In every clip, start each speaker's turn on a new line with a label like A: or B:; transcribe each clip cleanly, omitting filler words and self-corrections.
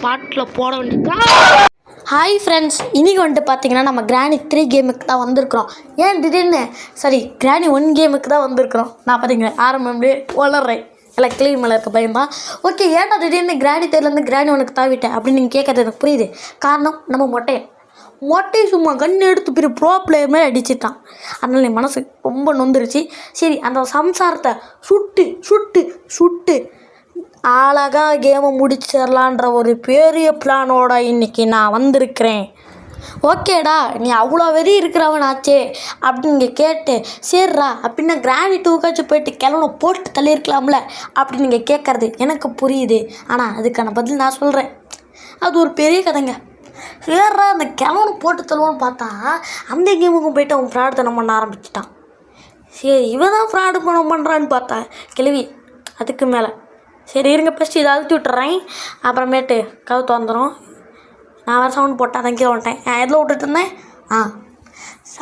A: பாட்டில் போட வேண்டியது. Hi friends, இன்றைக்கி வந்துட்டு பார்த்தீங்கன்னா நம்ம கிராணி 3 கேமுக்கு தான் வந்திருக்கிறோம். ஏன் திடீர்னு கிராணி 1 கேமுக்கு தான் வந்திருக்கிறோம். நான் பார்த்தீங்க ஆரம்பமே வளர்றேன் இல்லை கிளீன் மேலே இருக்க பையன் தான். ஓகே, ஏன்டா திடீர்னு கிராணி 3லேருந்து கிராணி 1க்கு தாவிட்டேன் அப்படின்னு நீங்கள் கேட்கறது எனக்கு புரியுது. காரணம் நம்ம மொட்டையை சும்மா கண் எடுத்து பெரிய ப்ரோ பிளேயர் மாதிரி அடிச்சுட்டான். அதனால என் மனசு ரொம்ப நொந்துருச்சு. சரி, அந்த சம்சாரத்தை சுட்டு சுட்டு சுட்டு அழகாக கேமை முடிச்சிடலான்ற ஒரு பெரிய பிளானோட இன்றைக்கி நான் வந்திருக்கிறேன். ஓகேடா, நீ அவ்வளோ வெறி இருக்கிறவனாச்சே அப்படின்னு நீங்கள் கேட்டு சரிடா அப்படின்னா கிராணி 2க்காச்சும் போயிட்டு கிளம்புன போட்டு தள்ளியிருக்கலாம்ல அப்படின்னு நீங்கள் கேட்குறது எனக்கு புரியுது. ஆனால் அதுக்கான பதில் நான் சொல்கிறேன். அது ஒரு பெரிய கதைங்க. சரிடா, அந்த கிளம்புன போட்டு தள்ளுவோன்னு பார்த்தா அந்த கேமுக்கும் போயிட்டு அவன் ஃப்ராடு தனம் பண்ண ஆரம்பிச்சிட்டான். சரி, இவன் தான் ஃப்ராடு பண்ணுறான்னு பார்த்தேன் கிளவி. அதுக்கு மேலே சரி இருங்க, ஃபஸ்ட்டு இதை அழுத்தி விட்டுறேன், அப்புறமேட்டு கவு திறந்துடும். நான் வேறு சவுண்ட் போட்டேன், அதான் கீழே வந்துட்டேன். எதில் விட்டுட்டு இருந்தேன்?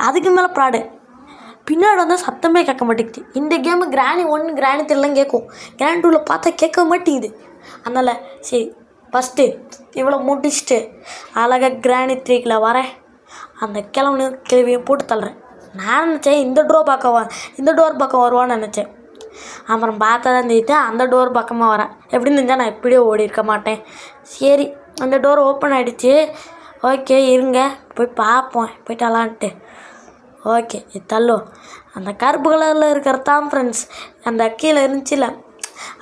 A: அதுக்கு மேலே ப்ராடு பின்னாடி வந்து சத்தமே கேட்க மாட்டேங்குது. இந்த கேமு கிராணி 1 கிராணி 3லாம் கேட்கும், கிராணி 2வில் பார்த்தா கேட்க மாட்டேங்குது. அதனால் சரி ஃபஸ்ட்டு இவ்வளோ முடிச்சுட்டு அழகாக கிராணி 3க்குள்ள வரேன். அந்த கிளவியை போட்டு தள்ளுறேன். நான் நினச்சேன் இந்த டோர் பக்கம் வருவான்னு நினச்சேன். அப்புறம் பார்த்தா தான் தெரியுது அந்த டோர் பக்கமாக வரேன். எப்படின்னு தெரிஞ்சால் நான் எப்படியோ ஓடி இருக்க மாட்டேன். சரி, அந்த டோர் ஓப்பன் ஆகிடுச்சு. ஓகே இருங்க போய் பார்ப்போம் போயிட்டாலான்ட்டு. ஓகே இது தள்ளும். அந்த கருப்பு கலரில் இருக்கிறது தான் ஃப்ரெண்ட்ஸ் அந்த கீழே இருந்துச்சுல,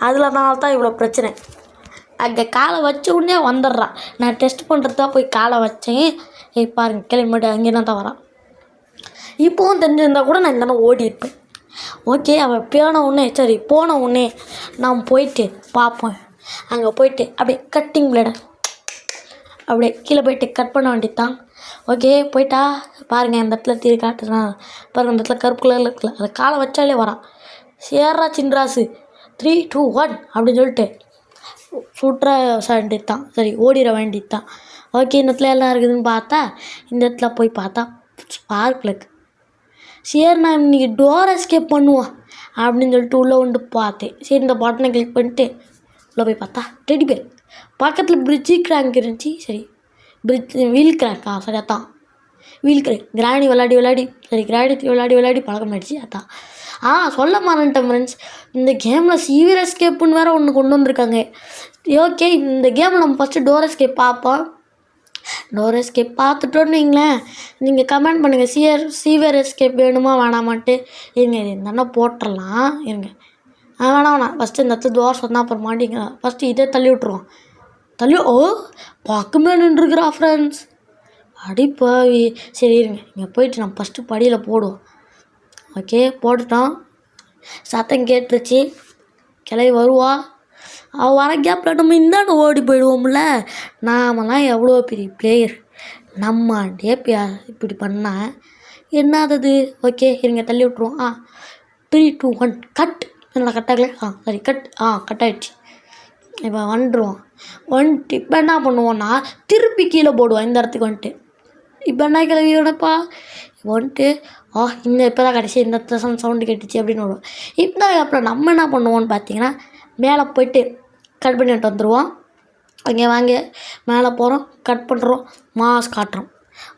A: அதில்னால தான் இவ்வளோ பிரச்சனை. அங்கே காலை வச்ச உடனே வந்துடுறான். நான் டெஸ்ட் பண்ணுறது தான் போய் காலை வச்சேன். பாருங்க கிளம்பிட்டு அங்கே தான் வரான். இப்போவும் தெரிஞ்சிருந்தால் கூட நான் இந்த ஓடி இருப்பேன். ஓகே, அவன் போன உடனே நான் போயிட்டு பார்ப்போம். அங்கே போயிட்டு அப்படியே கட்டிங் பிளேடை அப்படியே கீழே போயிட்டு கட் பண்ண வேண்டியது. ஓகே போயிட்டா பாருங்கள், இந்த இடத்துல தீர் காட்டுறான் பாருங்கள், இந்த இடத்துல கருப்பு கலரில் இருக்குல்ல, அதை காலை வச்சாலே வரான். சேர்றா சின்ராசு 3 2 1 அப்படின்னு சொல்லிட்டு சுட்டுற வேண்டியது தான். சரி ஓடிட வேண்டியது தான். ஓகே, இந்த இடத்துல எல்லாம் இருக்குதுன்னு பார்த்தா இந்த இடத்துல போய் பார்த்தா ஸ்பார்க் பிளக். சரி நான் இன்றைக்கி டோர் எஸ்கேப் பண்ணுவோம் அப்படின்னு சொல்லிட்டு உள்ளே வந்து பார்த்தேன். சரி இந்த பட்டனை கிளிக் பண்ணிட்டு உள்ளே போய் பார்த்தா டெடி பேர் பக்கத்தில் பிரிட்ஜு கிராங்க் இருந்துச்சு. சரி வீல் கிராங்க், சரி அதான் வீல் கிராங்க். கிராணி விளையாடி கிராணி விளையாடி பழக்கம் ஆகிடுச்சு. அதான் சொல்ல மறந்துட்டேன் ஃப்ரெண்ட்ஸ், இந்த கேமில் சீவியர் எஸ்கேப்புன்னு வேறு ஒன்று கொண்டு வந்திருக்காங்க. ஓகே, இந்த கேமில் நம்ம ஃபஸ்ட்டு டோர் எஸ்கேப் பார்ப்போம். டோர் எஸ்கேப் பார்த்துட்டோன்னு வைங்களேன், நீங்கள் கமெண்ட் பண்ணுங்கள் சீவியர் எஸ்கேப் வேணுமா வேணாமான்ட்டு. இருங்க இந்த போட்டுடலாம். இருங்க வேணாம் ஃபஸ்ட்டு இந்த இடத்துல டோர் சொன்னால் அப்புறம் மாட்டிங்க. ஃபஸ்ட்டு இதே தள்ளி விட்ருவோம். பக்கமே நின்றுருக்குறா ஃப்ரெண்ட்ஸ், அடிப்பாவி. சரி இருங்க இங்கே போயிட்டு நம்ம ஃபஸ்ட்டு படியில் போடுவோம். ஓகே போட்டுட்டோம். சத்தம் கேட்டுருச்சு, கிளவி வருவா. அவள் வர கேப்பில் நம்ம இந்தாண்ட ஓடி போயிடுவோம்ல. நாமெல்லாம் எவ்வளோ பெரிய பிளேயர், நம்ம டேப்பியா இப்படி பண்ணால் என்னது. ஓகே இருங்க தள்ளி விட்ருவோம். 3 2 1 கட். என்னடா கட் ஆகலை? சரி கட். கட் ஆகிடுச்சு. இப்போ வந்துடுவோம். இப்போ என்ன பண்ணுவோன்னா திருப்பி கீழே போடுவோம் இந்த இடத்துக்கு வந்துட்டு. இப்போ என்ன கிளவியோடப்பா வந்துட்டு இப்போ தான் கடைசி இந்த இடத்துல சவுண்டு கேட்டுச்சு அப்படின்னு விடுவோம். இப்போ அப்புறம் நம்ம என்ன பண்ணுவோன்னு பார்த்தீங்கன்னா மேலே போய்ட்டு கட் பண்ணிட்டு வந்துடுவோம். அங்கே வாங்க மேலே போகிறோம், கட் பண்ணுறோம், மாஸ் காட்டுறோம்.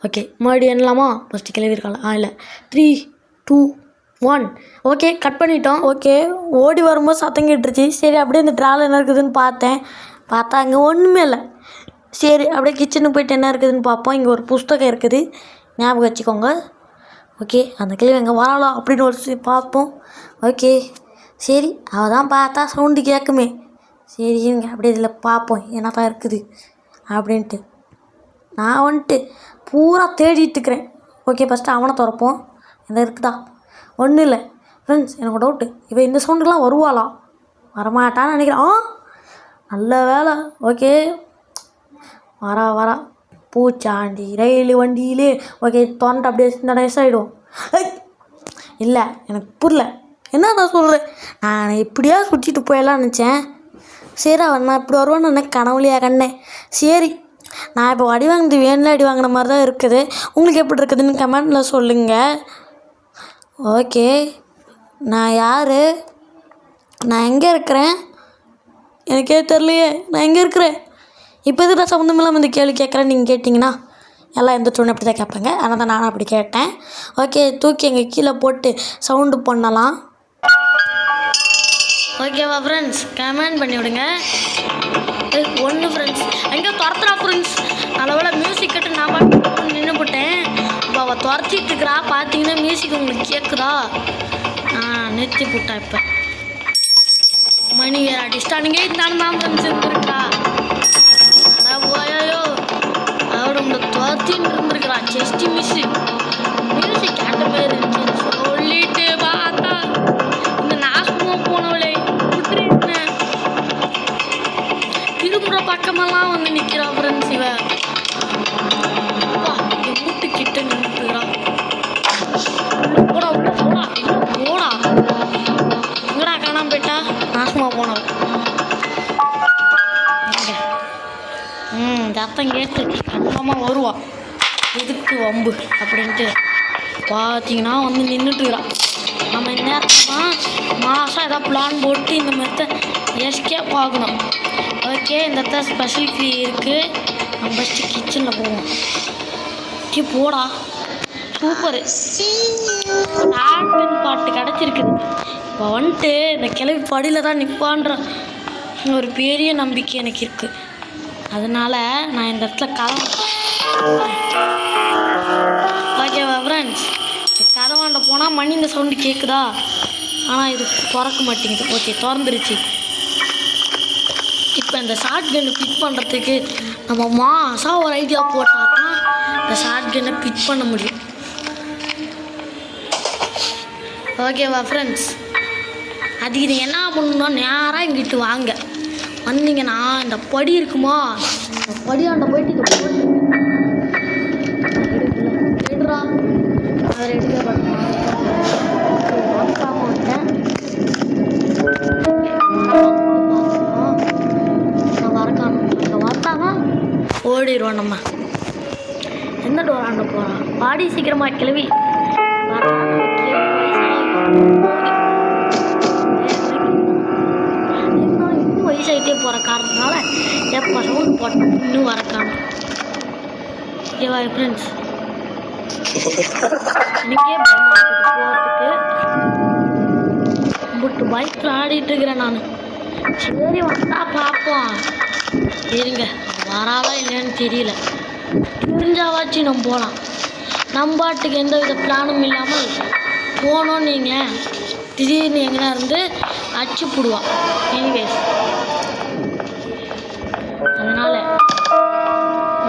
A: ஓகே மறுபடியும் என்னலாமா ஃபஸ்ட்டு கிளவி இருக்கலாம். இல்லை 3 2 1 ஓகே கட் பண்ணிட்டோம். ஓகே ஓடி வரும்போது சத்தம் கேட்டுருச்சு. சரி அப்படியே இந்த ட்ராவில் என்ன இருக்குதுன்னு பார்த்தா அங்கே ஒன்றுமே இல்லை. சரி அப்படியே கிச்சனுக்கு போய்ட்டு என்ன இருக்குதுன்னு பார்ப்போம். இங்கே ஒரு புஸ்தகம் இருக்குது, ஞாபகம் வச்சுக்கோங்க. ஓகே அந்த கிளவி எங்கே வரலாம் அப்படின்னு ஒரு பார்ப்போம். ஓகே சரி அவள் தான் பார்த்தா சவுண்டு கேட்குமே. சரி இருங்க அப்படியே இதில் பார்ப்போம் என்னப்பா இருக்குது அப்படின்ட்டு. நான் வந்துட்டு பூரா தேடிட்டுருக்கிறேன். ஓகே ஃபஸ்ட்டு அவனை திறப்போம். என்ன இருக்குதா? ஒன்றும் இல்லை ஃப்ரெண்ட்ஸ், எனக்கு டவுட்டு, இப்போ இந்த சவுண்டுக்கெலாம் வருவாளாம்? வரமாட்டான்னு நினைக்கிறேன். நல்ல வேலை. ஓகே வரா பூச்சாண்டி ரயில் வண்டியிலே. ஓகே தோண்ட அப்படியே இந்த டேஸ் ஆகிடும். இல்லை எனக்கு புரியல என்ன நான் சொல்கிறேன். நான் எப்படியா சுற்றிட்டு போயெல்லாம் நினச்சேன். சரி அவன் நான் இப்படி வருவான்னு எனக்கு கனவுலையா கண்ணேன். சரி நான் இப்போ அடி வாங்கினது வேணும்ல அடி வாங்கின மாதிரி தான் இருக்குது. உங்களுக்கு எப்படி இருக்குதுன்னு கமெண்டில் சொல்லுங்கள். ஓகே நான் யார், நான் எங்கே இருக்கிறேன் எனக்கே தெரியலையே. நான் எங்கே இருக்கிறேன்? இப்போ எதுக்கு சம்மந்தமில்லாமல் இந்த கேள்வி கேட்குறேன்னு நீங்கள் கேட்டிங்கன்னா எல்லாம் எந்த டோன் அப்படி தான் கேட்பாங்க. அதனால் தான் நானும் அப்படி கேட்டேன். ஓகே, தூக்கி எங்கள் கீழே போட்டு சவுண்டு பண்ணலாம். ஓகேவா ஃப்ரெண்ட்ஸ்? கமெண்ட் பண்ணி விடுங்க. ஒன்று ஃப்ரெண்ட்ஸ் எங்கே துரத்துறா ஃப்ரெண்ட்ஸ். நல்லவேளை மியூசிக் கட்டு நான் பாட்டு நின்று போட்டேன். இப்போ அவள் துரத்திட்டு இருக்கிறா. பார்த்தீங்கன்னா மியூசிக் உங்களுக்கு கேட்குதா? நிறுத்தி போட்டா. இப்போ மணி வேறு அடிச்சிட்டானுங்க. இருந்தாலும் தான் ஃப்ரெண்ட்ஸ் இருந்துருக்கா. அடா போயோ அதோட உங்களை துரத்தின்னு இருந்துருக்குறா. செஸ்டி மிஸ்ஸு மியூசிக் கேட்ட பேர் இருந்துச்சு. சொல்லிட்டு பார்த்தா இந்த நாசமாக போனவளே விட்டுருந்தேன். திரும்புகிற பக்கமெல்லாம் வந்து நிற்கிறா ஃப்ரெண்ட்ஸ். இவ என் வீட்டு கிட்ட நின்றுக்கிறான். போடா போடா போடா. எங்கடா காணாம போயிட்டா? நாசமாக போனவ. சத்தம் கேட்டு கன்ஃபார்மாக வருவா. எதுக்கு வம்பு அப்படின்ட்டு பார்த்தீங்கன்னா வந்து நின்றுட்டுக்கிறான். நம்ம இந்த நேரத்தில் மாதம் ஏதாவது பிளான் போட்டு இந்த மெத்த எஸ்கேப் ஆகணும். ஓகே, இந்த இடத்துல ஸ்பெஷல் கீ இருக்குது. நம்ம ஃபஸ்ட்டு கிச்சனில் போவோம். போடா சூப்பரு ஆட்மின் பாட்டு கிடச்சிருக்குது. இப்போ வந்துட்டு இந்த கிளவி படியில் தான் நிற்பான்ற ஒரு பெரிய நம்பிக்கை எனக்கு இருக்குது. அதனால் நான் இந்த இடத்துல ஓகேவா ஃப்ரெண்ட்ஸ்? கதவாண்ட போனால் மணிங்க சவுண்டு கேட்குதா? ஆனால் இது திறக்க மாட்டேங்குது. ஓகே, திறந்துருச்சு. இப்போ இந்த ஷார்ட் கன்னை பிக் பண்ணுறதுக்கு நம்ம மாசாக ஒரு ஐடியா போட்டால் தான் இந்த ஷார்ட் கன்னை பிக் பண்ண முடியும். ஓகேவா ஃப்ரெண்ட்ஸ்? அதுக்கு நீங்கள் என்ன பண்ணணும்னா நேராக இங்கிட்டு வாங்க. வந்தீங்கன்னா இந்த படி இருக்குமா, இந்த படியாண்ட போயிட்டு இதை போட்டு எடுறா. அதை எடுக்க மாட்டேன். நான் வரக்கானு அங்கே வரத்தாதான் ஓடிடுவோம். நம்ம எந்த டோர் ஆண்ட போகிறோம்? பாடி சீக்கிரமாக கிளவி இன்னும் வயசாகிட்டே போகிற காரணத்தினால எப்போ சவுண்ட் போட்டோம் இன்னும் வரக்கானு. ஓகேவா ஃப்ரெண்ட்ஸ்? எனக்கே போகிறதுக்கு புட்டு பைக்கில் ஆடிட்டு இருக்கிறேன் நான். சரி வந்தா பார்ப்போம். சரிங்க, வராதா இல்லைன்னு தெரியல. புரிஞ்சாவாச்சு நம்ம போகலாம். நம்ம பாட்டுக்கு எந்த வித பிளானும் இல்லாமல் போனோன்னு நீங்களேன் திடீர்னு எங்கன்னா இருந்து அச்சு போடுவான். எனிவேஸ், அதனால்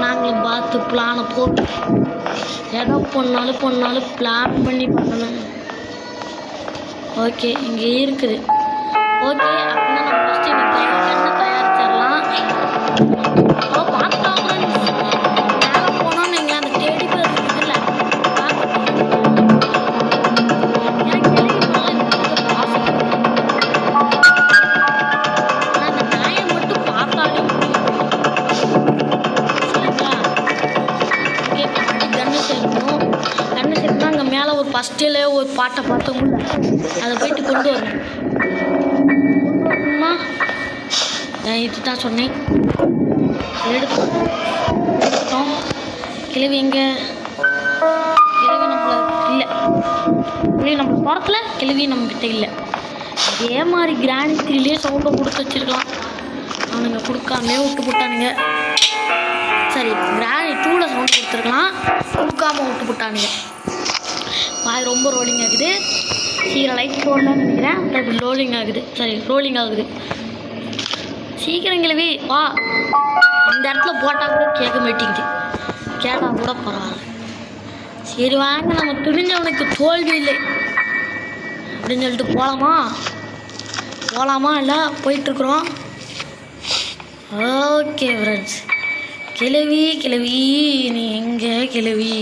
A: நாங்களும் பார்த்து பிளானை போட்டு எதோ பண்ணாலும் பிளான் பண்ணி பண்ணணும். ஓகே, இங்கே இருக்குது. ஓகே, அப்படின்னா நம்ம ஃபஸ்ட்டு எனக்கு கண்ணை தயாரிச்சிடலாம். பார்த்துட்டோம் ஃப்ரெண்ட்ஸ். மேலே போனோன்னு எங்களை அந்த தேடி பேர் இருக்குதுல்ல எனக்கு எழுதினாலும் பாசம். ஆனால் அந்த நாயை மட்டும் பார்த்தாலே சரிங்களா? ஓகே, இப்போ கண்ணு சேர்க்கணும். கண்ணு சேர்க்கணும். அங்கே மேலே ஒரு ஃபஸ்ட்டில் ஒரு பாட்டை பார்த்தோம்ல, அதை போயிட்டு கொண்டு வரணும். இது தான் சொன்னேன். எடுத்துட்டோம். கிழவி எங்கே? கிழவி நம்மளை இல்லை. கிழவி நம்மளை போகிறதுல கிழவி நம்மக்கிட்ட இல்லை. இதே மாதிரி கிராணி 3லேயே சவுண்டை கொடுத்து வச்சுருக்கலாம். அவனுங்க கொடுக்காமே விட்டு போட்டானுங்க. சரி, கிராணி 2ல் சவுண்ட் கொடுத்துருக்கலாம், கொடுக்காம விட்டு போட்டானுங்க. வாய் ரொம்ப ரோலிங் ஆகுது. சீக்கிரம் லைட் போடலான்னு நினைக்கிறேன். இப்படி ரோலிங் ஆகுது. சரி, ரோலிங் ஆகுது. சீக்கிரம் கிழவி வா. இந்த இடத்துல போட்டால் கூட கேட்க மாட்டேங்குது. கேட்டால் கூட பரவாயில்ல. சரி வாங்க, நம்ம துணிஞ்சவனுக்கு தோல்வி இல்லை அப்படின்னு சொல்லிட்டு போகலாமா இல்லை போயிட்டுருக்குறோம். ஓகே ஃப்ரெண்ட்ஸ், கிழவி நீ எங்கே கிழவி?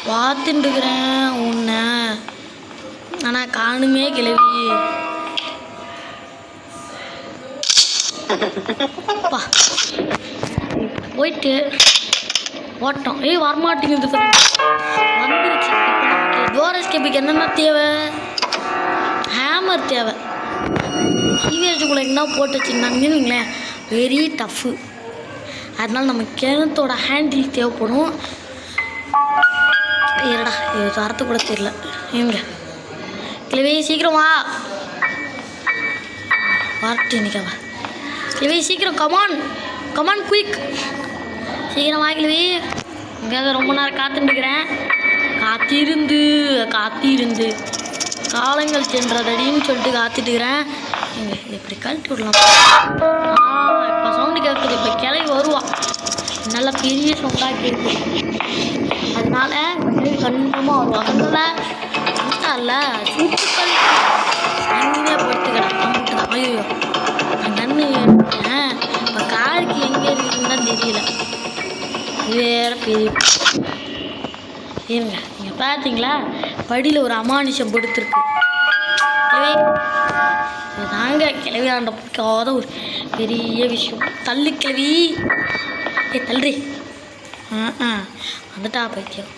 A: பார்த்துட்டுருக்குறேன் உன்னை, ஆனால் காணுமே கிழவி. அப்பா போயிட்டு ஓட்டம். வரமாட்டேங்குது. வந்துருச்சு. இப்போ டோர் எஸ்கேப்புக்கு என்னென்ன தேவை? ஹேமர் தேவை. சீவியர்ஜுக்குள்ளே எங்கன்னா போட்டு வச்சுருந்தாங்கன்னு வைங்களேன், வெரி டஃப்பு. அதனால நம்ம கிணத்தோட ஹேண்டில் தேவைப்படும். ஏடா இது தரத்து கூட தெரியல. எங்க கிளவி சீக்கிரம் வா, வரட்டு நிற்கவா கிளவி சீக்கிரம், கமான் கமான் குயிக், சீக்கிரம் வா கிளவி. இங்கே ரொம்ப நேரம் காத்துட்டுருக்கிறேன். காத்திருந்து காலங்கள் சென்றதடின்னு சொல்லிட்டு காத்துட்டுக்கிறேன். இங்கே இது இப்படி கழட்டி விடலாம். இப்போ சவுண்டு கேட்குது. இப்போ கிளவி வருவான். நல்லா பெரிய சவுண்டாக கேட்குது. அதனால கண்டிப்பாக வருவான். இல்லை சூத்துக்கள் அங்கேயே படுத்துக்கிறேன். ஐயோ நான் கண்ணு எடுத்தேன். இப்போ காருக்கு எங்கே இருக்குதுன்னு தான் தெரியல. வேற பெரிய இருங்க. நீங்கள் பார்த்தீங்களா படியில் ஒரு அமானுஷம் படுத்துருக்கு. இதுதாங்க கிளவி ஆண்ட பிடிக்காத ஒரு பெரிய விஷயம். தள்ளு கிளவி, தள்ளு. வந்துட்டா பைத்தியம்.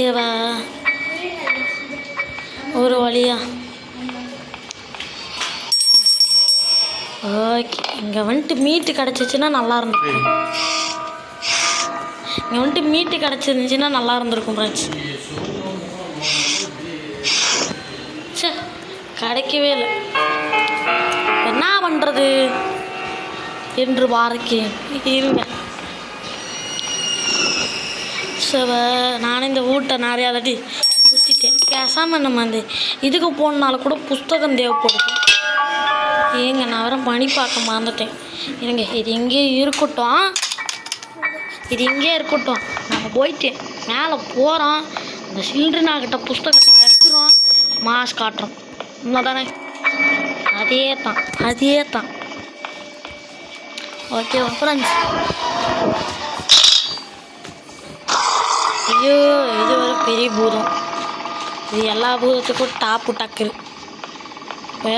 A: ஏவா ஒரு வழியா. ஓகே, இங்கே வந்துட்டு மீட்டு கிடச்சிச்சின்னா நல்லா இருந்திருக்கும். இங்கே வந்துட்டு மீட்டு கிடச்சிருந்துச்சின்னா நல்லா இருந்திருக்கும் ஃப்ரெண்ட்ஸ். சே, கிடைக்கவே இல்லை. என்ன பண்ணுறது என்று பாருக்கேன். இருங்க சவ, நானும் இந்த வீட்டை நிறையா தாட்டி சுற்றிட்டேன். பேசாமல் நம்ம அந்த இதுக்கு போனாலும் கூட புஸ்தகம் தேவைப்படுது. ஏங்க நான் வேறு மணி பார்க்க மறந்துட்டேன். இருங்க, இது இங்கே இருக்கட்டும். நம்ம போயிட்டேன் மேலே போகிறோம். இந்த சில்ட்ரனாகிட்ட புஸ்தகத்தை வைக்கிறோம், மாஸ் காட்டுறோம். உண்மை தானே? அதே தான். Okay friends. ஐயோ இது ஒரு பெரிய பூதம். இது எல்லா பூதத்துக்கும் டாப்பு டக்குரு. இப்போ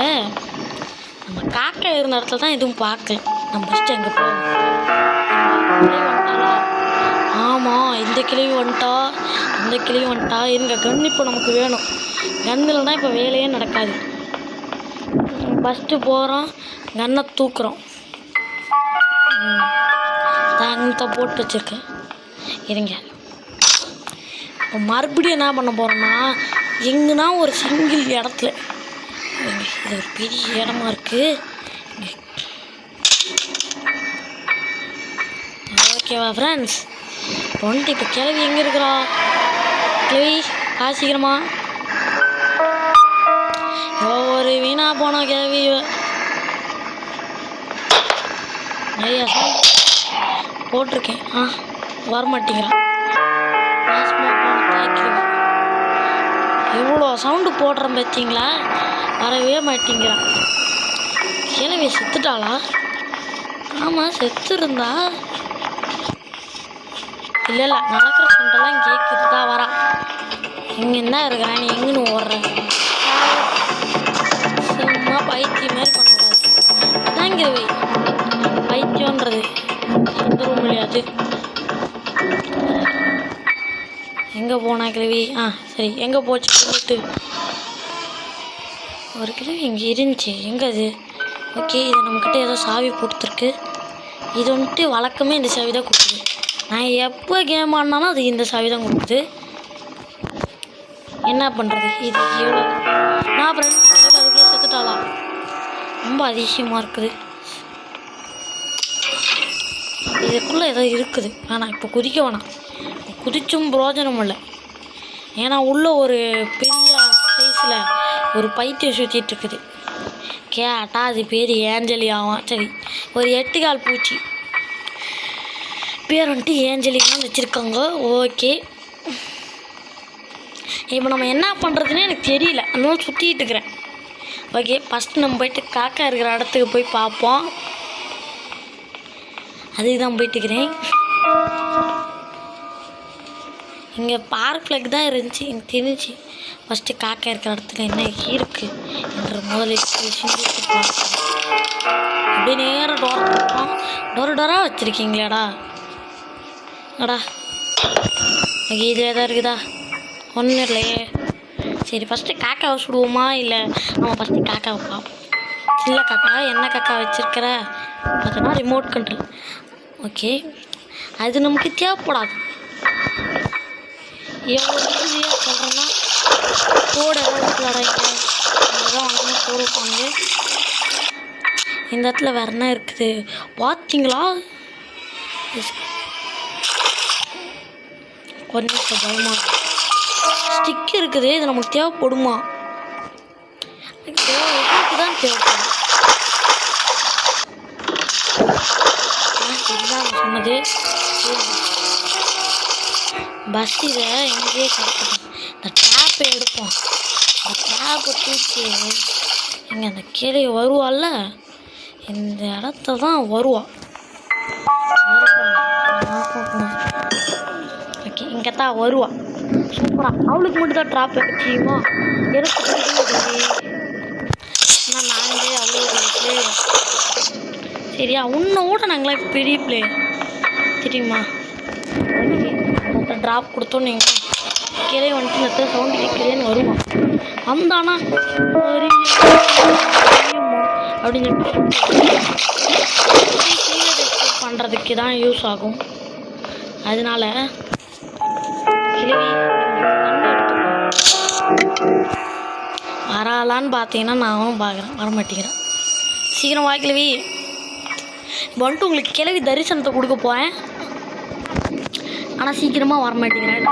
A: நம்ம காக்கா இருந்த இடத்துல தான் எதுவும் பார்க்கல. நம்ம ஃபஸ்ட்டு அங்கே போவோம். வந்துட்டாளா? ஆமாம், இந்த கிளவி வந்துட்டா. இருங்க, கன் இப்போ நமக்கு வேணும். கன்னில் தான் இப்போ வேலையே நடக்காது. ஃபஸ்ட்டு போகிறோம், கன்னை தூக்குறோம். தங்கத்தை போட்டு வச்சுருக்கேன். இருங்க, இப்போ மறுபடியும் என்ன பண்ண போகிறோன்னா, எங்கன்னா ஒரு சிங்கிள் இடத்துல. இது ஒரு பெரிய இடமா இருக்குது. ஓகேவா ஃப்ரெண்ட்ஸ்? வந்துட்டு இப்போ கிளவி எங்கே இருக்கிறா? கிளவி சீக்கிரமா. ஒரு வீணா போன கிளவி நிறையா போட்டிருக்கேன். வரமாட்டேங்கிறான். எவ்வளோ சவுண்டு போடுறேன் பார்த்தீங்களா? வரவே மாட்டேங்கிறான். கிளவி செத்துட்டாளா? ஆமாம், செத்துருந்தா. இல்லை நடக்கிற சவுண்டெல்லாம் கேட்குது தான் வரா. இங்கே என்ன இருக்கிறான்? நீ எங்கன்னு ஓடுற? சும்மா பைத்தியம் மாதிரி பண்ணக்கூடாது. அதான் கிளவி பைத்தியன்றது வந்துடும் முடியாது. எங்கே போனா கிளவி? சரி, எங்கே போச்சு சொல்லிட்டு. ஒரு கிளவி இங்கே இருந்துச்சு. எங்கே அது? ஓகே, இது நம்மக்கிட்ட ஏதோ சாவி கொடுத்துருக்கு. இது வந்துட்டு வழக்கமே இந்த சாவி தான் கொடுக்குது. நான் எப்போ கேம் ஆடினாலும் அது இந்த சாவி தான் கொடுக்குது. என்ன பண்ணுறது? இது எவ்வளோ நான் ஃப்ரெண்ட்ஸ் அதுக்குள்ளே செத்துட்டாளா? ரொம்ப அதிசயமாக இருக்குது. இதுக்குள்ளே ஏதோ இருக்குது. ஆனால் இப்போ குதிக்க வேணாம். குதிச்சும் பிரயோஜனம் இல்லை. ஏன்னா உள்ளே ஒரு பெரிய சைஸில் ஒரு பைத்தியம் சுற்றிட்டு இருக்குது. கேட்டா அது பேர் ஏஞ்சலி ஆகும். சரி, ஒரு 8 கால் பூச்சி பேர் வந்துட்டு ஏஞ்சலின்னு வச்சுருக்காங்க. ஓகே, இப்போ நம்ம என்ன பண்ணுறதுன்னு எனக்கு தெரியல. அதனால சுற்றிட்டு இருக்கிறேன். ஓகே, ஃபஸ்ட்டு நம்ம போயிட்டு காக்கா இருக்கிற இடத்துக்கு போய் பார்ப்போம். அதுக்கு தான் போயிட்டுக்கிறேன். இங்கே பார்க்கில் தான் இருந்துச்சு எனக்கு தெரிஞ்சு. ஃபஸ்ட்டு காக்கா இருக்கிற இடத்துல என்ன இருக்குது என்ற முதலில் சிந்தித்து பார்க்கணும். அப்படியே நேராக டோராக வச்சுருக்கீங்களாடா? ஓகே, இதில் எதாவது இருக்குதா? ஒன்றும் இல்லையே. சரி, ஃபஸ்ட்டு காக்காவை சுடுவோமா? இல்லை நம்ம ஃபஸ்ட்டு காக்காவை பார்ப்போம். சின்ன காக்கா என்ன காக்கா வச்சுருக்கிற? பார்த்தோன்னா ரிமோட் கண்ட்ரோல். ஓகே, அது நமக்கு தேவைப்படாது. எவ்வளோ ஈஸியாக சொல்கிறேன்னா கோடு ஏதாவது விளாடாங்க அதுதான் வாங்கணும் போடுவாங்க. இந்த இடத்துல வேறு என்ன இருக்குது பார்த்தீங்களா? கொஞ்சம் பயமா ஸ்டிக் இருக்குது. இது நமக்கு தேவைப்படுமா? எனக்கு தான் தேவைப்படும். இதுதான் சொன்னது. பஸ் இதை எங்கேயே கிடைக்கணும். இந்த டேப்பை எடுப்போம். இந்த டேப்பை தூக்கி இங்கே அந்த கிளி வருவாள்ல, இந்த இடத்த தான் வருவா. ஓகே, இங்கே தான் வருவா. சூப்பராக அவளுக்கு மட்டும் தான் ட்ராப் வச்சுமா. எனக்கு ஆனால் நாங்களே அவ்வளோ பிளே சரியா. உன்னோட நாங்களாம் பெரிய பிளே தெரியுமா. ஓகே, ட்ராப் கொடுத்தோன்னு நீங்கள் கீழே வந்துட்டு இந்த சவுண்டு கேட்குறேன்னு வருவான். வந்தானா அப்படின்னு சொல்லிட்டு பண்ணுறதுக்கு தான் யூஸ் ஆகும். அதனால கிழவி வராலான்னு பார்த்தீங்கன்னா நானும் பார்க்குறேன், வரமாட்டேங்கிறேன். சீக்கிரம் வா கிழவி. இப்போ வந்துட்டு உங்களுக்கு கிழவி தரிசனத்தை கொடுக்க போகிறேன். ஆனால் சீக்கிரமாக வரமாட்டேங்கிறேன்.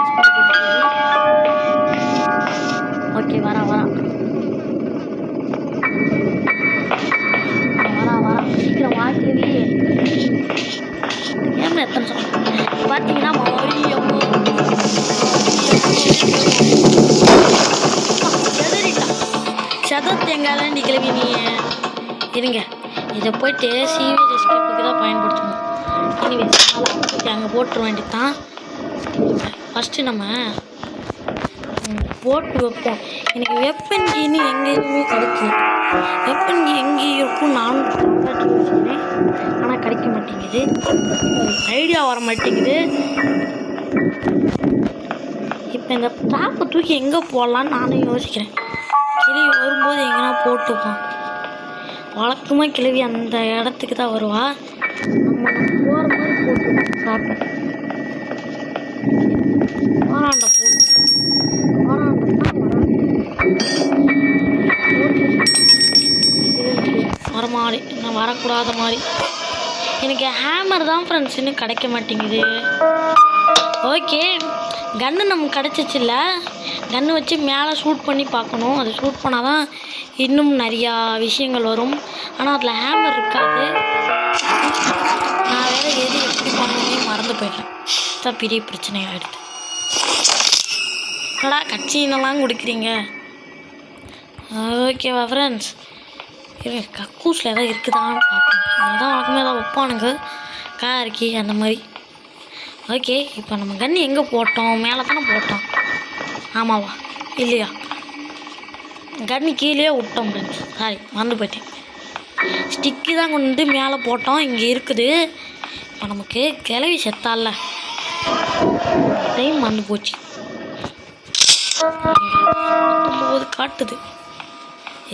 A: ஓகே, வரா சீக்கிரம் வா கிழவி. ஏன் எத்தனை சொல்ல பார்த்தீங்கன்னா சதத்து எங்காலண்டி கிழவி நீ இருங்க. இதை போய்ட்டு சீவேஜ் எஸ்கேப்புக்கு தான் பயன்படுத்தணும். எனிவேஸ் அங்கே போட்டுற வேண்டியது தான். ஃபஸ்ட்டு நம்ம போட்டு வைப்போம். எனக்கு வெப்பன் கீன்னு எங்கேயுமே கிடைக்கல. வெப்பன் கீ எங்கேயும் இருக்கும் நானும் சொன்னேன், ஆனால் கிடைக்க மாட்டேங்குது. ஐடியா வர மாட்டேங்குது. இப்போ இந்த ட்ராப்பை தூக்கி எங்கே போடலான்னு நானும் யோசிக்கிறேன். கிழவி வரும்போது எங்கன்னா போட்டுப்போம். வழக்கமாக கிழவி அந்த இடத்துக்கு தான் வருவா. நம்ம போகிற மாதிரி போட்டுப்போம். ட்ராப்பை வாராண்ட போட்டு வர மாதிரி நான் வரக்கூடாத மாதிரி. எனக்கு ஹேமர் தான் ஃப்ரெண்ட்ஸ் இன்னும் கிடைக்க மாட்டேங்குது. ஓகே, கன்று நமக்கு கிடச்சிச்சில்ல. கன்று வச்சு மேலே ஷூட் பண்ணி பார்க்கணும். அது ஷூட் பண்ணால் தான் இன்னும் நிறையா விஷயங்கள் வரும். ஆனால் அதில் ஹேமர் இருக்காது. நான் வேறு எது எப்படி பண்ணணுமே மறந்து போயிட்டேன். தான் பெரிய பிரச்சனையாகிடுது. என்னடா கட்சினெல்லாம் கொடுக்குறீங்க. ஓகேவா ஃப்ரெண்ட்ஸ், கக்கூஸில் எதாவது இருக்குதான்னு பார்ப்போம். அதுதான் வழக்கமே ஏதாவது வைப்பானுங்க, காரிக்கி அந்த மாதிரி. ஓகே, இப்போ நம்ம கன்று எங்கே போட்டோம்? மேலே தானே போட்டோம். ஆமாவா இல்லையா? கன்று கீழே விட்டோம் ஃப்ரெண்ட்ஸ். சாரி, மறந்து போயிட்டேன். ஸ்டிக்கு தான் கொண்டு வந்து மேலே போட்டோம். இங்கே இருக்குது. இப்போ நமக்கு கிளவி செத்தால டைம் மறந்து போச்சு. போது காட்டுது.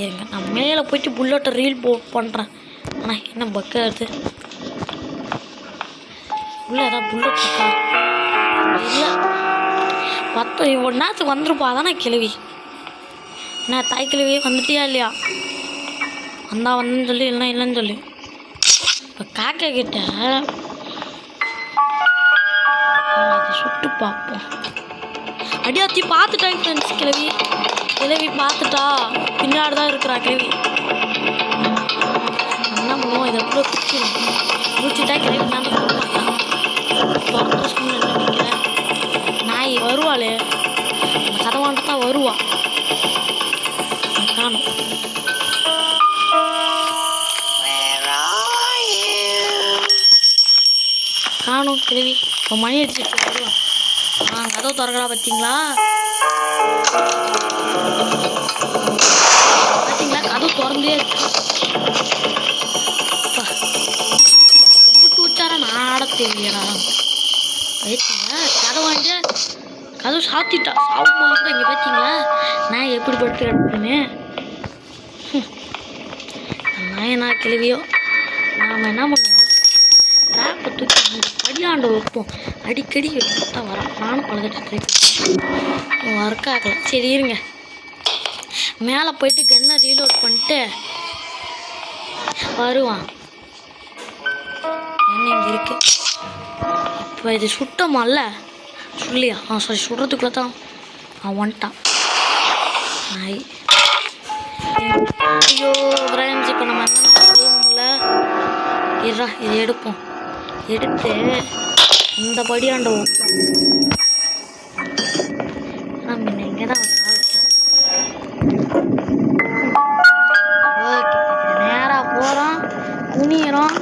A: ஏங்க நான் மேலே போயிட்டு புல்லட்டை ரீல் பண்ணுறேன். ஆனால் என்ன பக்கம் வருது? உள்ள ஏதாவது புல்லட் இருக்கா? இல்லை, 1 நேரத்துக்கு வந்துருப்பா. தானே கிழவி. என்ன தாய் கிழவி வந்துட்டியா இல்லையா? வந்தேன்னு சொல்லி இல்லைன்னா இல்லைன்னு சொல்லி. இப்போ காக்கா கிட்ட சுட்டு பார்ப்போம். அடியாச்சி பார்த்துட்டாங்க ஃப்ரெண்ட்ஸ். கிழவி பார்த்துட்டா. பின்னாடி தான் இருக்கிறா கிழவி. என்ன பண்ணுவோம்? இதை கூட குடிச்சிட்டா கிழவி நான் நினைக்கிறேன். நாய் வருவாளே, அந்த கதவாண்ட தான் வருவா. காணும் காணும் கிழவி. இப்போ மணி அடிச்சுட்டு வருவா. கதவை திறக்கடா. பார்த்தீங்களா கதவு திறந்தே இருக்கு. விட்டு வச்சாரா நான் ஆட தெரியலா. கதவாண்ட கதவு சாத்திட்டா. சாப்பிடும்போது கூட இங்கே பார்த்தீங்களா நான் எப்படி பட்டு கிடக்குன்னு. நான் என்ன கிழவியோ நாம் என்ன பண்ணுவோம், ட்ராப்பை தூக்கி அந்த படியாண்ட வைப்போம். அடிக்கடி வைக்கிட்டு தான் வரோம். நானும் பழகிட்டு ட்ரை பண்ணுவேன், ஒர்க் ஆகலை. சரி இருங்க, மேலே போயிட்டு கன்னை ரீலோட் பண்ணிட்டு வருவான். என்ன இங்கே இருக்கு இப்போ? இது சுட்டமால்ல சொல்லியா? சாரி, சுடுறதுக்குள்ளே தான் அவன் வந்துட்டான். நாய். ஐயோ பிரான்ஸ், இப்போ நம்ம என்ன போகணும்ல? இருடா, இதை எடுப்போம். எடுத்து இந்த படியாண்ட வைப்போம். நம்ம இங்கே தான் ஓகே, அப்படி நேராக போகிறோம், குனிகிறோம்,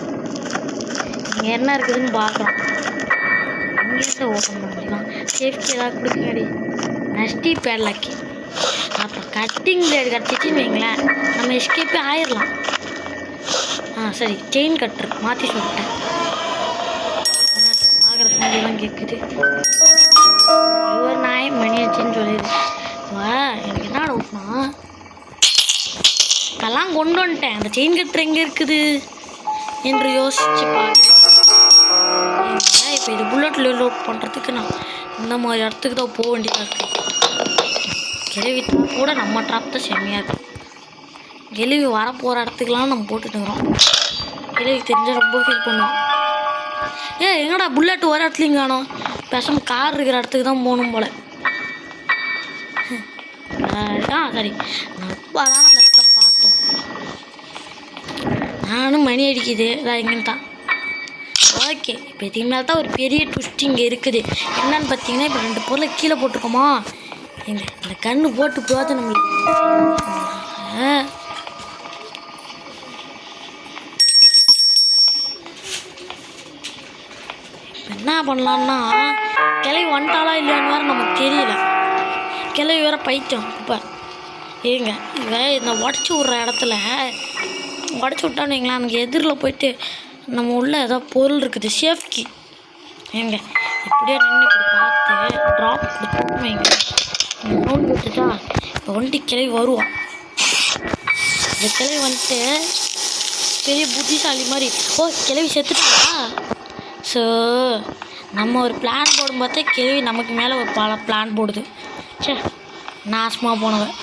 A: இங்கே என்ன இருக்குதுன்னு பார்க்குறோம். இங்கேருந்து ஓப்பன் பண்ண முடியும். சேஃப்டி ஏதாவது கொடுக்குங்கடி. நஸ்டி பேட்லாக்கி. அப்புறம் கட்டிங் பிளேடு கிடச்சிச்சின்னு வைங்களேன், நம்ம எஸ்கேப்பே ஆயிடலாம். சரி, செயின் கட்டுரு மாற்றி சொல்லிட்டேன். பார்க்குற சமையலாம் கேட்குது. ஒரு நாய் மணி ஆச்சுன்னு சொல்லிடு. வா, எனக்கு என்ன டவுட்னா, அதெல்லாம் கொண்டு வந்துட்டேன், அந்த செயின் கட்டுற எங்கே இருக்குது என்று யோசிச்சு பார்க்குறேன். இப்போ இது புல்லட்டில் லோட் பண்ணுறதுக்கு நான் இந்த மாதிரி இடத்துக்கு தான் போக வேண்டியதாக இருக்குது. கிழவி கூட நம்ம ட்ராப் தான் செம்மையாக இருக்குது. கிழவி வரப்போகிற இடத்துக்கெலாம் நம்ம போட்டுட்டுக்கிறோம். கிழவி தெரிஞ்சால் ரொம்ப ஃபீல் பண்ணுவோம். எங்கடா புல்லட் ஒரு இடத்துலையும் காணோம்? பேசாமல் கார் இருக்கிற இடத்துக்கு தான் போகணும் போல். சரி, நம்ம தான் அந்த இடத்துல பார்த்தோம். நானும் மணி அடிக்குது இங்கன்னு தான். ஓகே, இப்போ இதுக்கு மேலே தான் ஒரு பெரிய ட்விஸ்ட் இங்கே இருக்குது. என்னன்னு பார்த்தீங்கன்னா, இப்போ 2 பொருளை கீழே போட்டிருக்கோமா, இந்த கண்ணு போட்டு போகாது நம்மளுக்கு. என்ன பண்ணலான்னா, கிளவி வந்துட்டாலா இல்லையான்னு வேறு நமக்கு தெரியல. கிளவி வேறு பைத்தியம். இப்போ ஏங்க இந்த உடச்சி விட்ற இடத்துல உடச்சி விட்டான்னு வைங்களேன், நமக்கு எதிரில் போயிட்டு நம்ம உள்ள ஏதோ பொருள் இருக்குது, சேஃப்டி. ஏங்க இப்படியே நின்று இப்படி பார்த்து ட்ராப் கொடுத்து வைங்க, நோன் கொடுத்துட்டா இப்போ வந்துட்டு கிளவி வருவான். இந்த கிளவி வந்துட்டு பெரிய புத்திசாலி மாதிரி, கிளவி செத்துட்டா. ஸோ நம்ம ஒரு பிளான் போடும் பார்த்தா கிளவி நமக்கு மேலே ஒரு பல பிளான் போடுது. சே, நாசமாக போனவன்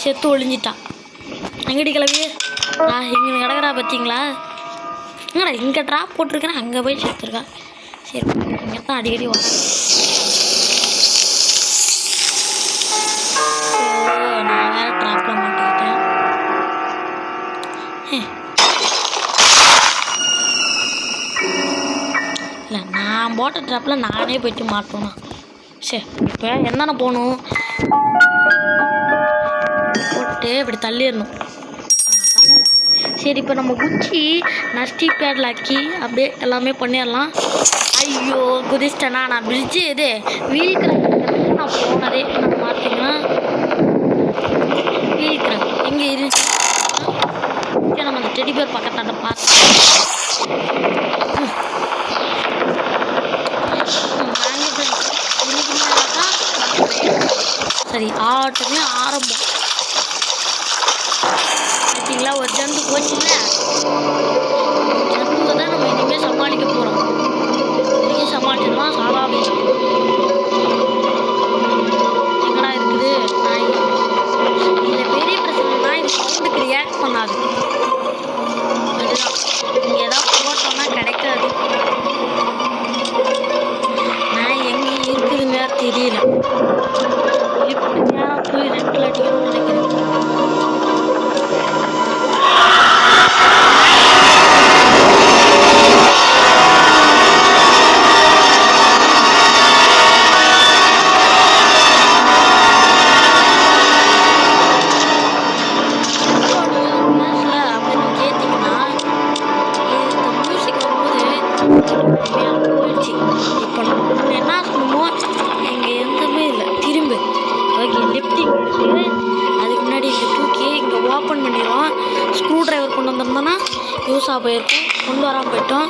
A: செத்து ஒழிஞ்சிட்டான். எங்கடி கிளவி? இங்கே கிடக்குறா பார்த்தீங்களா? எங்கடா இங்கே ட்ராப் போட்டிருக்கேன், அங்கே போய் செத்துருக்கா. சரி, இங்கே தான் அடிக்கடி வரும். நான் வேறு ட்ராப்பில் மாட்டிக்கிட்டேன். இல்லை, நான் போட்ட ட்ராப்பில் நானே போயிட்டு மாட்டோண்ணா. சரி, இப்போ என்னென்ன போகணும், போட்டு இப்படி தள்ளிடணும். சரி, இப்போ நம்ம குச்சி நஸ்டி பேட்லாக்கி அப்படியே எல்லாமே பண்ணிடலாம். ஐயோ குதிச்சிட்டேனா? நான் பிரிட்ஜு இது வீழ்கிறேன் நான் போனதே. நம்ம பார்த்தீங்கன்னா வீழ்கிறேன் எங்கே இருந்துச்சு. நம்ம அந்த டெடி பேர் பக்கத்தாண்ட பார்த்தோம். சரி, ஆட்டமே ஆரம்பம். பார்த்தீங்களா, ஒரு ஜந்து போச்சுங்க. ஜந்துவை தான் நம்ம இனிமேல் சமாளிக்க போகிறோம். இன்றைக்கி சமாளிச்சதுலாம் சாதாரண. எங்கடா இருக்குது நாய்? இதில் பெரிய பிரச்சனைனா இது சவுண்டுக்கு ரியாக்ட் பண்ணாது. அதுதான், இங்கே ஏதாவது போட்டோம்னா கிடைக்காது. நாய் எங்கே இருக்குதுன்னு தெரியல. இப்படி நேரம் போய் 2 அடிக்கணும்னு நினைக்கிறேன். போயிடுச்சு. இப்போ நம்ம என்ன பண்ணுவோம், இங்கே எந்தமே இல்லை. திரும்ப ஓகே, லிஃப்டிங் இருக்குது. அதுக்கு முன்னாடி இங்கே தூக்கி இங்கே ஓப்பன் பண்ணிடுவோம். ஸ்க்ரூ ட்ரைவர் கொண்டு வந்திருந்தோன்னா யூஸாக போயிருக்கும், கொண்டு வராமல் போயிட்டோம்.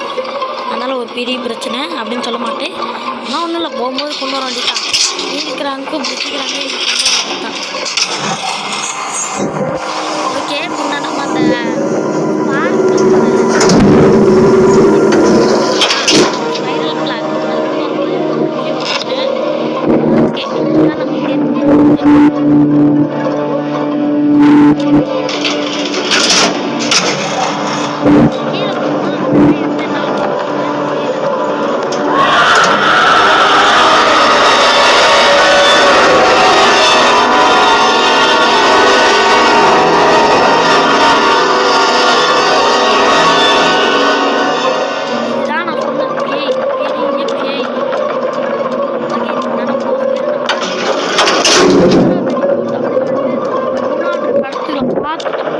A: அதனால் ஒரு பெரிய பிரச்சனை அப்படின்னு சொல்ல மாட்டேன். ஆனால் ஒன்றும் இல்லை, போகும்போது கொண்டு வர வேண்டியதான். இருக்கிறாங்க புத்திக்கிறாங்க, இங்கே கொண்டு வர வேண்டியதான். ஓகே, முன்னாடி நம்ம அந்த பார்க் ஸ்பைரல் பிளாக் அதுக்குள்ள ஒரு மாதிரி முக்கியம் ஒன்று. ஓகே இதுதான் நமக்கு தெரிஞ்சு கீழே போனால் அந்த இருந்து என்ன ஆக போகுதுன்னு தெரியல. இதுதான் நான் சொன்னது பேய், பெரிய பேய். ஓகே இதுதானே போகுது நம்ம முன்னாடி கடத்துல பார்த்துட்டோம்.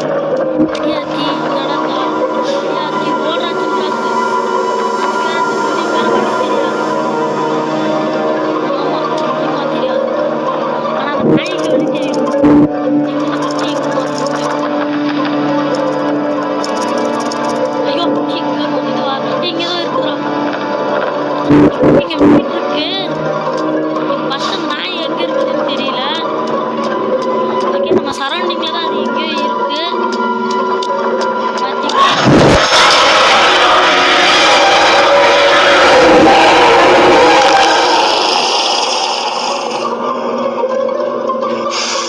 A: அடியாச்சி நடந்தா அடியாச்சி ஓடுறாச்சு காசு. நமக்கு வேற திரும்பி வேற வழி தெரியாது. ஆமா சத்தியமா தெரியாது. ஆனா அந்த நாய்க்கு வழி தெரியும். எங்களை சுற்றி ஐயோ சீக்கிரம் கொண்டுட்டு வா. இங்கதான் இருக்குதா இங்க வீட்டு இருக்கு. பசங்க நாய் எங்க இருக்குதுன்னு தெரியல. ஓகே நம்ம சரௌண்டிங்ல தான் அது எங்கேயோ இருக்கு. பாத்தீங்களா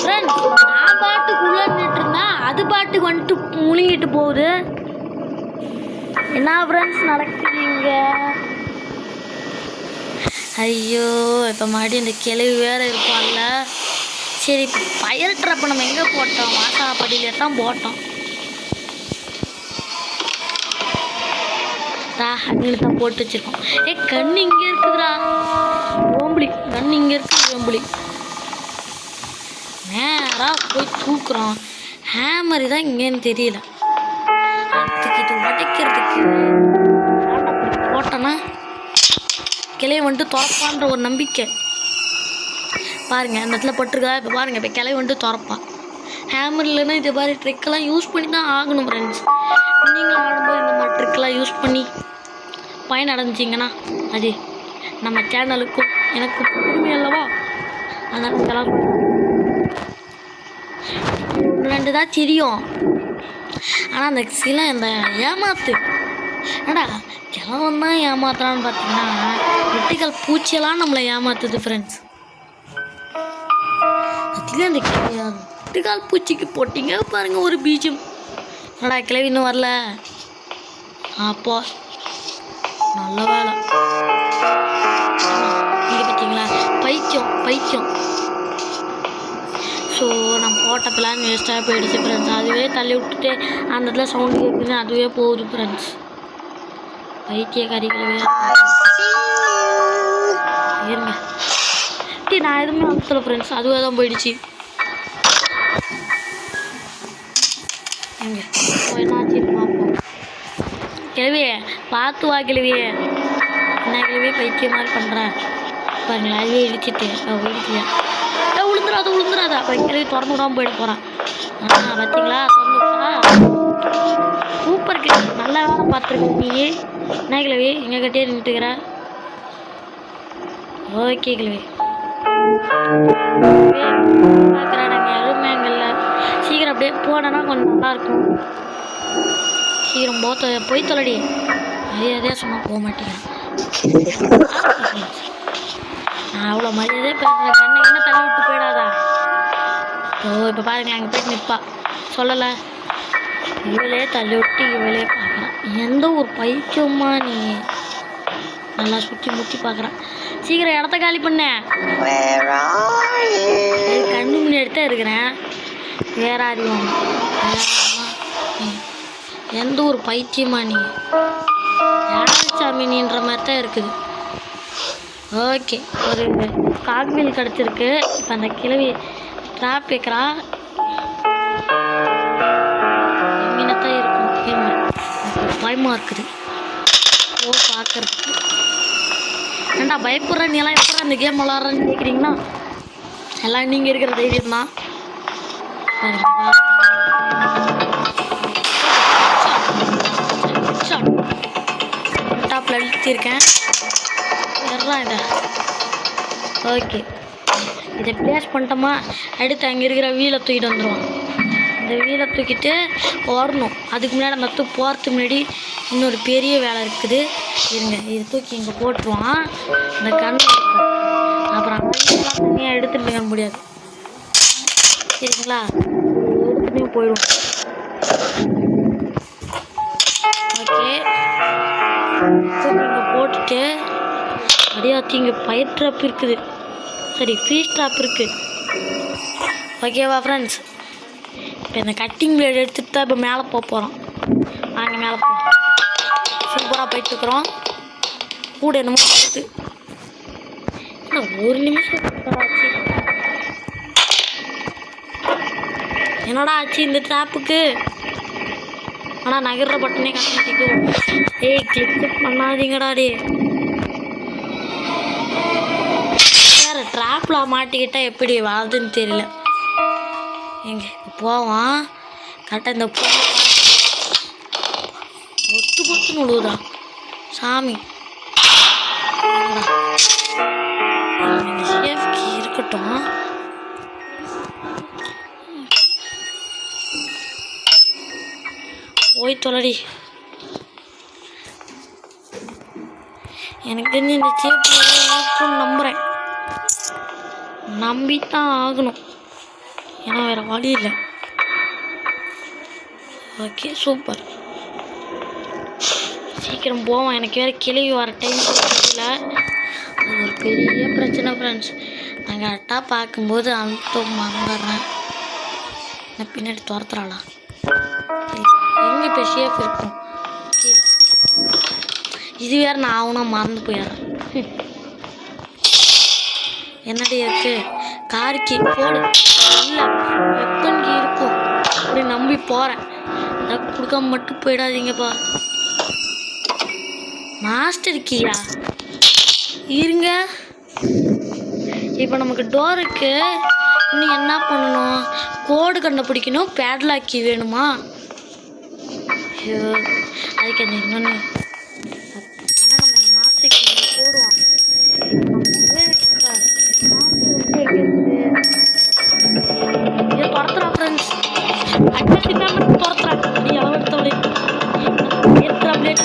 A: ஃப்ரெண்ட்ஸ், நான் பாட்டுக்குள்ள நின்றுட்டு இருந்தேன், அது பாட்டுக்கு வந்துட்டு முழுங்கிட்டு போகுது. என்ன ஃப்ரெண்ட்ஸ் நடக்குது இங்க? ஐயோ இப்போ மறுபடியும் இந்த கிளவி வேற இருப்பான்ல. சரி இப்போ ஃபயர் ட்ராப்பை நம்ம எங்கே போட்டோம்? வாசாப்படியிலே தான் போட்டோம். அங்கே தான் போட்டு வச்சிருக்கோம். கண் இங்கே இருக்குதுடா ஓம்புலி. கண் இங்கே இருக்குது ஓம்புலி. நேராக போய் தூக்குறோம். ஹேமரி தான் இங்கேன்னு தெரியல. அதுக்கு இது உடைக்கிறதுக்கு போட்டோன்னா கிளையை வந்துட்டு திறப்பான்ற ஒரு நம்பிக்கை பாருங்க. அந்த இடத்துல பட்டிருக்கா இப்போ பாருங்க. இப்போ கிளை வந்துட்டு திறப்பான். ஹேமர் இல்லைன்னா இது மாதிரி ட்ரிக்கெல்லாம் யூஸ் பண்ணி தான் ஆகணும் ஃப்ரெண்ட்ஸ். நீங்கள் ஆடும்போது இந்த மாதிரி ட்ரிக்கெல்லாம் யூஸ் பண்ணி பயன் அடைஞ்சிங்கன்னா அது நம்ம சேனலுக்கும் எனக்கும் உரிமை அல்லவா? அதனால் இதெல்லாம் ரெண்டு தான் தெரியும். ஆனால் அந்த சில இந்த ஏமாத்து ஏடா கிழவன் தான் ஏமாத்துறான்னு பார்த்தீங்கன்னா வெட்டிக்கால் பூச்சியெல்லாம் நம்மளை ஏமாத்துது ஃப்ரெண்ட்ஸ். அதுலேயே அந்த வெட்டிக்கால் பூச்சிக்கு போட்டிங்க பாருங்க ஒரு பீஜம். என்னடா கிழவி இன்னும் வரல? அப்போ நல்ல வேலை. இங்கே பார்த்தீங்களா பைத்தியம். ஸோ நம்ம போட்ட பிளான் வேஸ்ட்டாக போயிடுச்சு ஃப்ரெண்ட்ஸ். அதுவே தள்ளி விட்டுட்டு அந்த இடத்துல சவுண்ட் கேட்குதுன்னு அதுவே போகுது ஃப்ரெண்ட்ஸ். பைத்தியக்காரிகளவே இருங்க. நான் எதுவுமே அனுப்பல ஃப்ரெண்ட்ஸ். அதுவே தான் போயிடுச்சு. எங்க என்னாச்சு பார்ப்போம். கிழவியே பார்த்து வா கிழவியே. என்ன கிழவியே பைத்தியம் மாதிரி பண்ணுறேன் பாருங்களா. அதுவே இடிச்சிட்டு இடிக்கலையா? உளுந்துடாத. அப்புறம் கிழவி திறந்து விடாமல் போயிட போகிறான். பார்த்தீங்களா திறந்து விட்டா சூப்பர் கிழவி. நல்லா வேலை பார்த்துருக்கேன் நீ. என்ன கிழவி எங்கள் கிட்டே நின்றுக்கிற? ஓகே கிழவி பார்க்குறானுங்க எதுவுமே அங்கே இல்லை. சீக்கிரம் அப்படியே போனேன்னா கொஞ்சம் நல்லாயிருக்கும். சீக்கிரம் போய் தொலைடி. மரியாதையாக சொன்னால் போக மாட்டேங்கிறேன். நான் அவ்வளோ மரியாதையாக பேசுகிறேன். கண்ணை என்ன தள்ளி விட்டு போயிடாதா? இப்போ பாருங்களேன் அங்கே போய்ட்டு நிற்பா. சொல்லலை இவளே தள்ளி விட்டு இவளே பார்க்குறான். எந்த ஒரு பைத்தியமா நீ? நல்லா சுற்றி முற்றி பார்க்குறான். சீக்கிரம் இடத்த காலி பண்ண. கண்ணு முன்னாடி தான் இருக்கிறேன். வேற அறிவாங்க எந்த ஒரு பைத்தியமா நீ? யாராச்சாமி நீன்ற மாதிரி தான் இருக்குது. ஓகே ஒரு காக்மீல் கிடச்சிருக்கு. இப்போ அந்த கிழவி ட்ராப் வைக்கிறா. எங்கேனத்தான் இருக்கணும் பயமாக இருக்குது. பார்க்கறதுக்கு ஏன்டா பயப்படுற நீ எல்லாம் எப்படி அந்த கேம் விளாட்றன்னு கேட்குறீங்கன்னா எல்லாம் நீங்கள் இருக்கிற தைரியம் தான். டாப்பில் அழுத்திருக்கேன். எல்லாம் இதை ஓகே இதை ப்ளேஸ் பண்ணிட்டோமா அடுத்து அங்கே இருக்கிற வீலை தூக்கிட்டு வந்துடுவோம். இந்த வீலை தூக்கிட்டு ஓடணும். அதுக்கு முன்னாடி அந்த இடத்துக்கு போகிறதுக்கு முன்னாடி இன்னொரு பெரிய வேலை இருக்குது. இருங்க, இது தூக்கி இங்கே போட்டுருவான். இந்த கண்ணு அப்புறம் தனியாக எடுத்துட்டு போக முடியாது. சரிங்களா, எடுத்துகிட்டே போயிடுவோம். ஓகே, இங்கே போட்டுட்டு அப்படியாச்சும் இங்கே ஃபயர் ட்ராப் இருக்குது. சரி, ஃப்ரீஸ் ட்ராப் இருக்குது. ஓகேவா ஃப்ரெண்ட்ஸ்? இப்போ இந்த கட்டிங் பிளேட் எடுத்துகிட்டு தான் இப்போ மேலே போகிறோம். நாங்கள் மேலே போகிறோம். சூப்பராக போயிட்டுருக்குறோம். கூட என்னமோ பார்த்து ஒரு நிமிஷம் ஆச்சு. என்னடா ஆச்சு இந்த ட்ராப்புக்கு? ஆனால் நகர்ற பட்டனே கட்டமாட்டிக்கும். ஏய், கிளிக் பண்ணாதீங்கடா டே. வேறு ட்ராப்பில் மாட்டிக்கிட்டால் எப்படி வாழ்துன்னு தெரியல. எங்கே போவான் கரெக்டாக இந்த ஒத்து பொத்து நடுவுதா சாமி. சேஃப்கி இருக்கட்டும். போய் தொலைடி. எனக்கு தெரிஞ்சு இந்த சேஃப்டி நம்புகிறேன். நம்பித்தான் ஆகணும், ஏன்னா வேறு வழி இல்லை. Okay, super. சீக்கிரம் போவோம். எனக்கு வேறு கிளவி வர டைம் தெரியல. அது ஒரு பெரிய பிரச்சனை ஃப்ரெண்ட்ஸ். நான் கரெக்டாக பார்க்கும்போது அந்த மறந்துடுறேன். நான் பின்னாடி துரத்துறாளா? எங்கே இப்போ சேஃப் இருக்கும்? கீழே. இது வேறு நான் ஆகுனா மறந்து போயிடுறேன். என்னடி இருக்கு? காருக்கு போடு. இல்லை, வெப்பன்கி இருக்கும் அப்படி நம்பி போகிறேன். அதான் கொடுக்காம மட்டும் போயிடாதீங்கப்பா. மாஸ்டர் கீயா இருங்க. இப்போ நமக்கு டோருக்கு இன்னும் என்ன பண்ணணும்? கோடு கண்டுபிடிக்கணும். பேட்லாக் கீ வேணுமா? ஐயோ, அதுக்கு அந்த இன்னொன்று நம்ம இந்த மாஸ்டர் கீ போடுவோம். இது துரத்துறா ஃப்ரெண்ட்ஸ். அட்வர்த்தி பேமெண்ட் துரத்துறா. நீ எவ்வளோ எடுத்தவளே ஏற்றாப்லேட்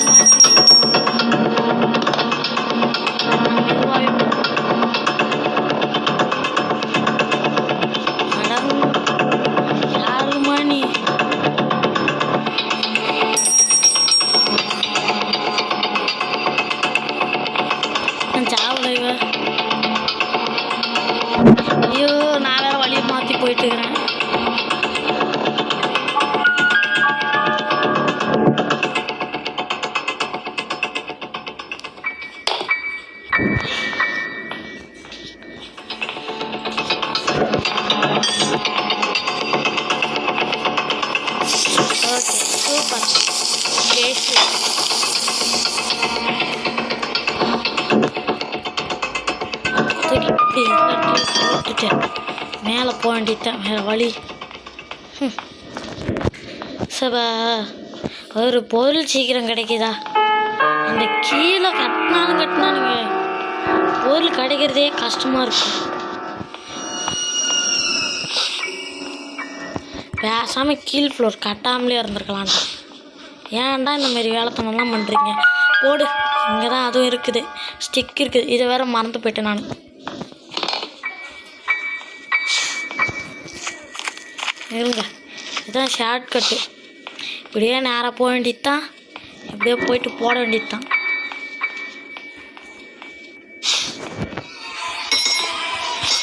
A: ஐயோ, நான் வேற வழியை மாற்றி போயிட்டு இருக்கிறேன். Okay, super. மேலே போக வேண்டியதான், வேறு வழி. சபா, ஒரு பொருள் சீக்கிரம் கிடைக்குதா? அந்த கீழே கட்டினானுங்க பொருள் கிடைக்கிறதே கஷ்டமாக இருக்கும். பேசாமல் கீழ் ஃப்ளோர் கட்டாமலே இருந்திருக்கலாம்டா. ஏன்டா இந்த மாதிரி வேலைத்தனம்லாம் பண்ணுறீங்க? போடு. இங்கே தான் அதுவும் இருக்குது, ஸ்டிக் இருக்குது. இதை வேற மறந்து போயிட்டேன் நான். இருங்க, இதுதான் ஷார்ட்கட்டு. இப்படியே நேராக போக வேண்டியது தான். இப்படியே போயிட்டு போட வேண்டியது தான்.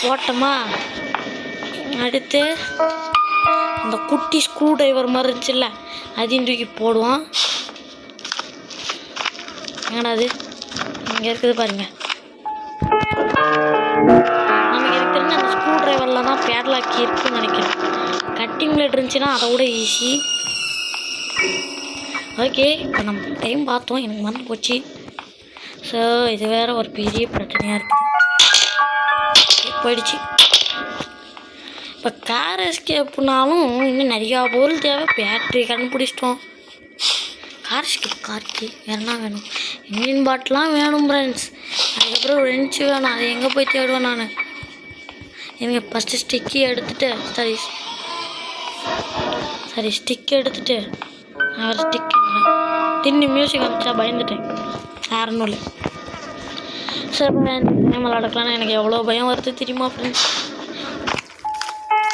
A: போட்டோமா? அடுத்து அந்த குட்டி ஸ்க்ரூ டிரைவர் மாதிரி இருந்துச்சுல்ல, அதையும் தூக்கி போடுவோம். ஏன்னா அது இங்கே இருக்குது பாருங்கள். நமக்கு எனக்கு தெரிஞ்ச அந்த ஸ்க்ரூ டிரைவரில் தான் பேட்லாக்கி இருக்குன்னு நினைக்கிறேன். கட்டிங் பிளேட் இருந்துச்சுன்னா அதை விட ஈஸி. ஓகே, இப்போ நம்ம டைம் பார்த்தோம், எனக்கு மறந்து போச்சு. ஸோ இது வேறு ஒரு பெரிய பிரச்சனையாக இருக்குது. போயிடுச்சு. இப்போ கார் எஸ்கேப்னாலும் இன்னும் நிறையா பொருள் தேவை. பேட்ரி கண்டுபிடிச்சிட்டோம். கார் எஸ்கேப், கார்க்கு என்ன வேணும்? இன்ஜின் பாட்டெலாம் வேணும் ஃப்ரெண்ட்ஸ். அதுக்கப்புறம் ரென்ச்சு வேணும். அதை எங்கே போய் தேடுவேன் நான்? எனக்கு ஃபஸ்ட்டு ஸ்டிக்கி எடுத்துகிட்டு சரி சரி ஸ்டிக் எடுத்துட்டு அவர் ஸ்டிக் தின்னி மியூசிக் அனுப்பிச்சா பயந்துட்டேன். வேற ஒன்றும் இல்லை. சரி கேம் விளாடக்கலான்னு எனக்கு எவ்வளோ பயம் வருது தெரியுமா ஃப்ரெண்ட்ஸ்?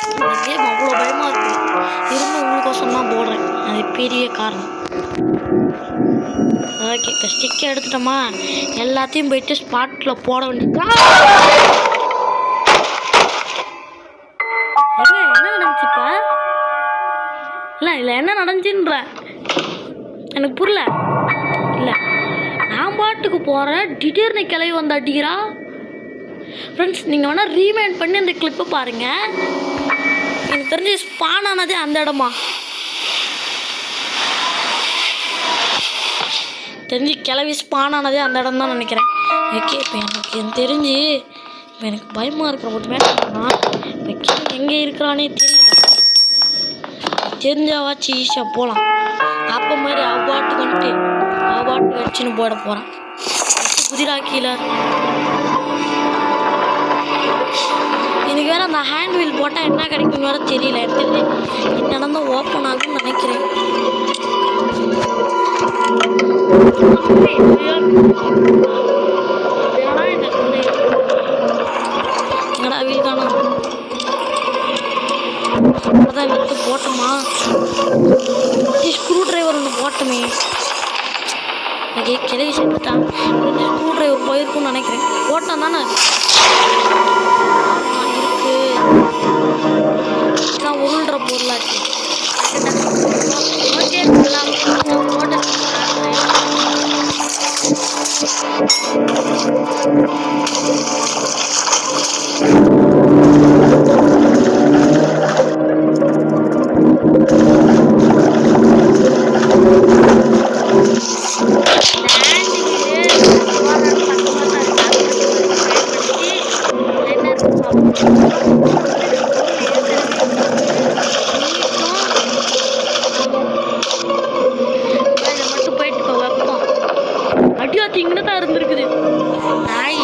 A: இந்த கேம் அவ்வளோ பயமாக இருக்குது. இருந்து உங்களுக்கோசம் தான் போடுறேன், அது பெரிய காரணம். ஓகே இப்போ ஸ்டிக்கை எடுத்துட்டோமா, எல்லாத்தையும் போயிட்டு ஸ்பாட்டில் போட வேண்டியது. என்ன நடந்துச்சு இப்போ? இல்லை என்ன நடந்துச்சுன்ற எனக்கு புரியல. இல்லை நான் பாட்டுக்கு போகிறேன், திடீர்னு கிளவி வந்து அடிக்கிறா. ஃப்ரெண்ட்ஸ் நீங்கள் வேணால் ரீமைண்ட் பண்ணி அந்த கிளிப்பை பாருங்கள். எனக்கு தெரிஞ்சு ஸ்பான் ஆனதே அந்த இடமா தெரிஞ்சு கிளவி ஸ்பான் ஆனதே அந்த இடம் தான் நினைக்கிறேன். ஓகே இப்போ எனக்கு தெரிஞ்சு இப்போ எனக்கு பயமாக இருக்கிற மட்டுமே இப்போ கிளவி எங்கே இருக்கிறானே தெரியல. தெரிஞ்சாவாச்சு ஈஸியாக போகலாம். அப்போ மாதிரி அவ்வாட்டுக்கு வந்துட்டு அவ்வாட்டு வச்சுன்னு போட போகிறான். குதிரா கீழே எனக்கு வேறு அந்த ஹேண்ட் வீல் போட்டால் என்ன கிடைக்கும்னு வேறு தெரியல. எனக்கு தெரிஞ்சு என்னென்ன தான் ஓப்பன் ஆகும்னு நினைக்கிறேன். என்னடா வீல் காணும், அதான் விட்டு போட்டோமா. ஸ்க்ரூ டிரைவர் ஒன்று போட்டோமே. ஓகே கிளவி செஞ்சுட்டான். ஸ்க்ரூ டிரைவர் போயிருக்குன்னு நினைக்கிறேன். போட்டான் தானே இருக்கு. நான் உருள்ற பொருளாச்சு. ஓகே போட்ட இருந்திருக்குது நாய்.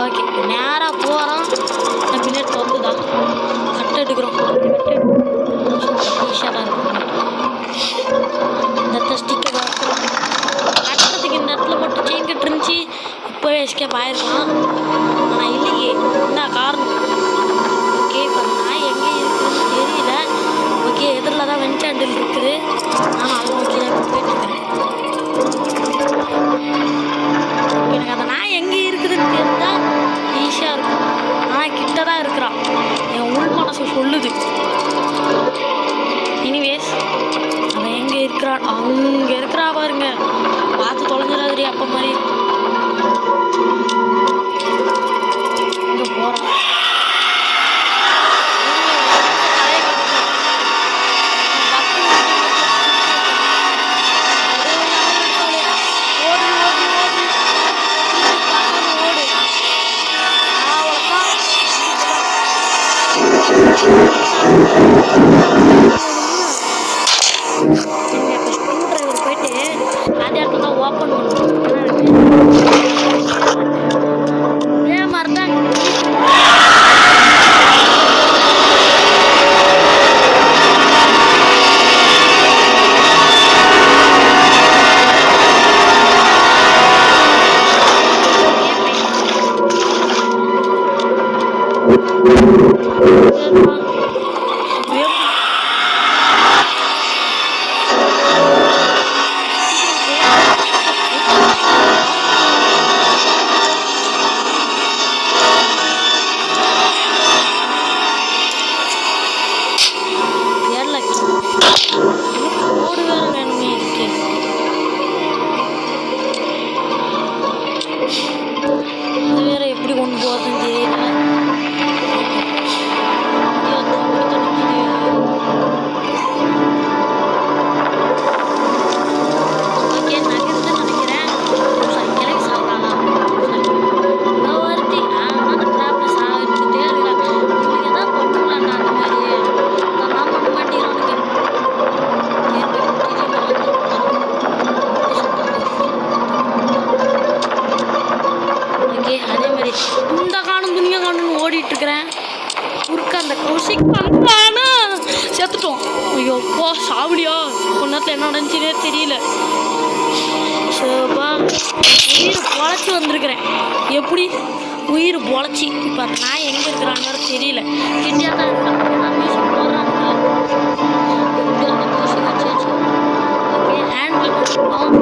A: ஓகே நேராக போகிறோம். பின்னாடி வந்துதான் கட்டை எடுக்கிறோம். ஈஸியாக இருக்கும். இந்த ஸ்டிக்கை கட்டுறதுக்கு இந்த இடத்துல மட்டும் செயின் கட்டு இருந்துச்சு, இப்போவே எஸ்கேப் ஆகிருக்கலாம். ஆனால் இல்லையே, என்ன காரணம்? ஓகே இப்போ நான் எங்கே இருக்குதுன்னு தெரியல. ஓகே எதிரில் தான் வெஞ்சாண்டில் இருக்குது. நான் அதை நோக்கி தான் போயிட்டுருக்கிறேன். எனக்கு அந்த நாய் எங்கே இருக்குதுன்னு தெரிஞ்சால் ஈஸியாக இருக்கும். ஆனால் கிட்ட தான் இருக்கிறான், என் உள் மனசு சொல்லுது. எனிவேஸ் அவன் எங்கே இருக்கிறான்? அங்கே இருக்கிறா பாருங்க. பார்த்து தொலைஞ்சிடாதுரி அப்போ மாதிரி. இங்கே போகிறான். ஸ்க்ரூ டிரைவர் போயிட்டு அதே இடத்துல தான் ஓப்பன் பண்ணுவோம். இருக்கிறேன். குறுக்க அந்த கௌசிக் வந்தானா செத்துட்டோம். ஐயோ போ சாவடியா, கொஞ்ச நேரத்தில் என்ன நடந்துச்சுன்னே தெரியல. சோப்பா உயிர் பொழைச்சி வந்திருக்கிறேன். எப்படி உயிர் பொழைச்சி. இப்போ அந்த நாய் எங்கே இருக்கிறான்னு தெரியல. கிட்டியா தான் இருக்கான். மியூசிக் போடுறாங்க. எப்படி அந்த மியூசிக் வச்சாச்சு. ஓகே ஹேண்டில் கொடுத்துட்டோம்.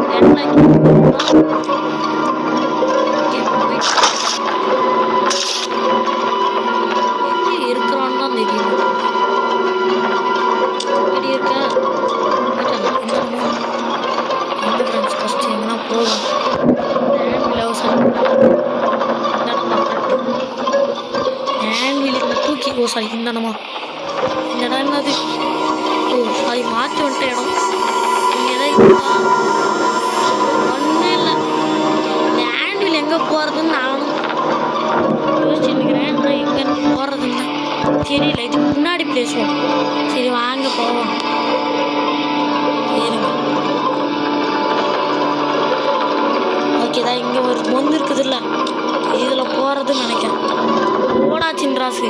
A: எப்படி இருக்கிறான்னு தான் தெரியல. எப்படி இருக்க எந்த ஃப்ரெண்ட்ஸ் ஃபஸ்ட்டு எங்கன்னா போகும். ஹேண்ட்வில் தூக்கி ஓ சாரி இந்த இடமா இந்த இடம் என்னது? ஓ சாரி மாற்றி வந்துட்ட இடம். நீங்கள் எதாவது ஒன்றும் இல்லை. இந்த ஹேண்ட்வில் எங்கே போகிறதுன்னு நானும் யோசிச்சுருக்கிறேன். ஆனால் எங்கே போகிறதுன்னு தெரியல. இதுக்கு முன்னாடி பேசுவோம். சரி வாங்க போவோம். இருங்க. ஓகே தான் இங்கே ஒரு பொந்து இருக்குது இல்லை, இதில் போகிறதுன்னு நினைக்கிறேன். ஓடா சின்ராசு.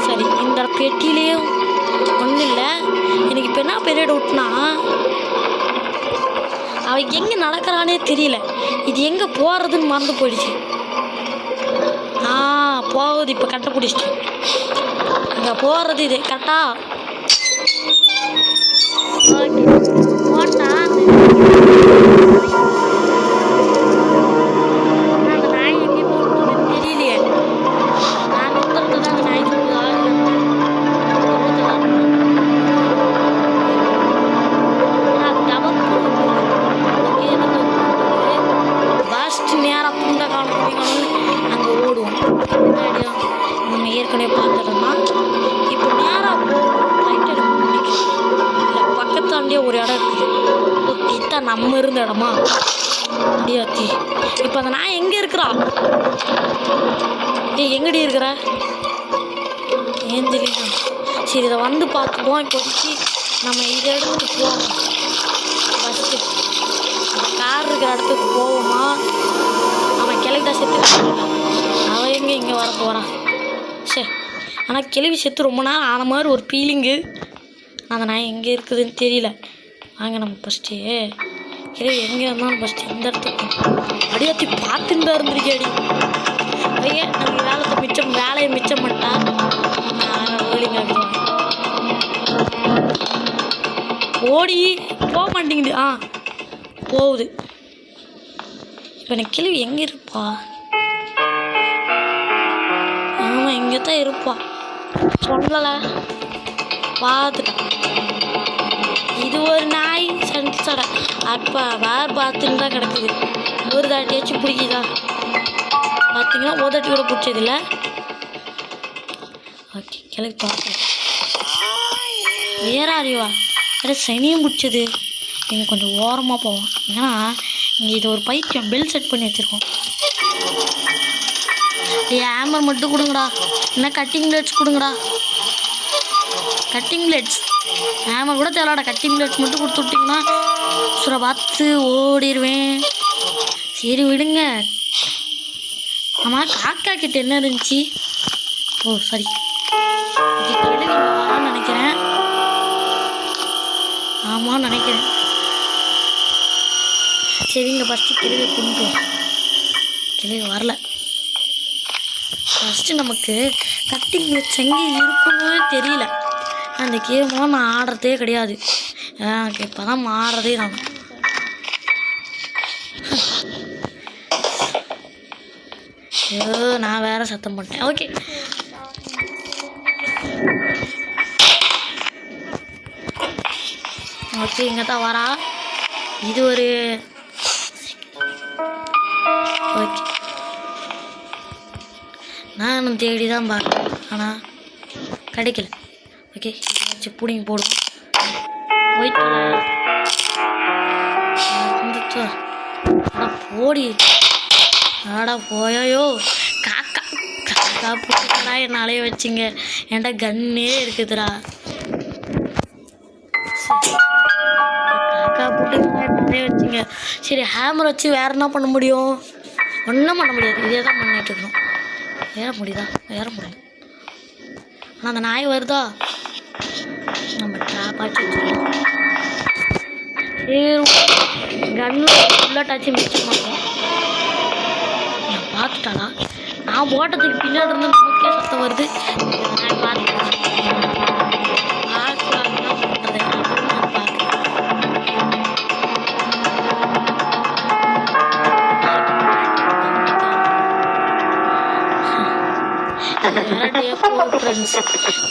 A: சரி இந்த பெட்டிலேயும் ஒன்றும் இல்லை. எனக்கு இப்போ என்ன பெரிய டவுட்னா, அவன் எங்கே நடக்கிறானே தெரியல. இது எங்கே போகிறதுன்னு மறந்து போயிடுச்சு. போகுது இப்போ கட்டை பிடிச்சிட்டு. இங்கே போகிறது இது கரெக்டா? ஓகே போட்டா அந்த நாய் எங்கே போகுதுன்னு தெரியலையே. நான் உத்தரத்தை தான் அந்த நாய் சொல்லுதா ஃபஸ்ட்டு நேராக புண்டை காணும் அங்கே ஓடுவோம். நம்ம ஏற்கனவே பார்த்துட்டோம்னா இப்போ நேராக போகணும். ரைட் எடுக்க முடியும். இல்லை பக்கத்தாண்டியே ஒரு இடம் இருக்குது. இதுதான் நம்ம இருந்த இடமா? முடியாத்தி. இப்போ அந்த நாய் எங்கே இருக்கிறா? எங்கடி இருக்கிற? ஏன் தெரியல. சரி இதை வந்து பார்த்துப்போம். இப்போதைக்கு நம்ம இதை இடத்துக்கு போவோம். ஃபஸ்ட்டு அந்த கார் இருக்கிற இடத்துக்கு போவோமா? அவன் கிளவிட்டா செத்து. அவன் எங்கே இங்கே வர போகிறான்? சரி ஆனால் கிளவி செத்து ரொம்ப நேரம் ஆன மாதிரி ஒரு ஃபீலிங்கு. அந்த நாய் எங்கே இருக்குதுன்னு தெரியல. வாங்க நம்ம ஃபஸ்ட்டு கிளவி எங்கே இருந்தாலும் ஃபஸ்ட்டு எந்த இடத்துக்கு அடியாத்தி பார்த்துன்னு தான் இருந்திருக்கே. அடி ஐயா நம்ம வேலையை மிச்சம் பண்ணிட்டா ஓலிங்க ஓடி போக மாட்டேங்குது. போகுது. இப்போ எனக்கு கிளவி எங்கே இருப்பா? ஆமாம் இங்கே தான் இருப்பா. சொல்லலை பார்த்துட்டேன். இது ஒரு நாய் சென்சடை அப்பா வேறு பார்த்துன்னு தான் கிடக்குது. ஒரு தாட்டியாச்சும் பிடிக்குதா பார்த்தீங்கன்னா? ஒரு தாட்டி கூட பிடிச்சதில்ல. ஓகே கிளவி பார்த்து வேற அறிவா வேறு சனியும் பிடிச்சது. நீங்கள் கொஞ்சம் ஓரமாக போவோம். ஏன்னா இங்கே இது ஒரு பைத்தியம் பெல் செட் பண்ணி வச்சுருக்கோம். ஹேமர் மட்டும் கொடுங்கடா. என்ன கட்டிங் பிளேட்ஸ் கொடுங்கடா. கட்டிங் பிளேட்ஸ் ஹேமர் கூட தேவைடா. கட்டிங் பிளேட்ஸ் மட்டும் கொடுத்து விட்டிங்கன்னா சுரை பார்த்து ஓடிடுவேன். சரி விடுங்க. ஆமாம் காக்கா கிட்ட என்ன இருந்துச்சு? ஓ சரி நினைக்கிறேன். ஆமாம் நினைக்கிறேன். சரிங்க ஃபஸ்ட்டு கிழவி கொண்டு கிழவி வரல. ஃபஸ்ட்டு நமக்கு கட்டிங் பிளேட்ஸ் எங்கே இருக்குன்னு தெரியல. அந்த கேமெல்லாம் நான் ஆடுறதே கிடையாது. எனக்கு இப்போ தான் ஆடுறதே நான். நான் வேற சத்தம் போட்டேன். ஓகே ஓகே இங்கே தான் வரா. இது ஒரு ஓகே நானும் தேடி தான் பார்க்குறேன். ஆனால் கிடைக்கல. ஓகே வச்சு பிடிங்கி போடுவோம். ஒயிட் போடி ஆடா போயோ. காக்கா காக்கா போட்டுக்கடா என்னாலே வச்சுங்க. என்கிட்ட கன்னே இருக்குதுடா. காக்கா போட்டுக்கடா வச்சுங்க. சரி ஹேமர் வச்சு வேறு என்ன பண்ண முடியும்? ஒன்றும் பண்ண முடியாது. இதே தான் பண்ணிட்டு இருக்கணும். ஏற முடியுதா? ஏற முடியல. ஆனால் அந்த நாய் வருதா? நம்ம ட்ராப்பாச்சு வச்சுருக்கோம். கன்னு ஃபுல்லாட்டாச்சு மிச்சமாகும். நான் பார்த்துட்டாளா? நான் ஓட்டத்துக்கு பின்னாடி இருந்து நமக்கே சத்தம் வருது. நான் பார்த்துட்டேன்.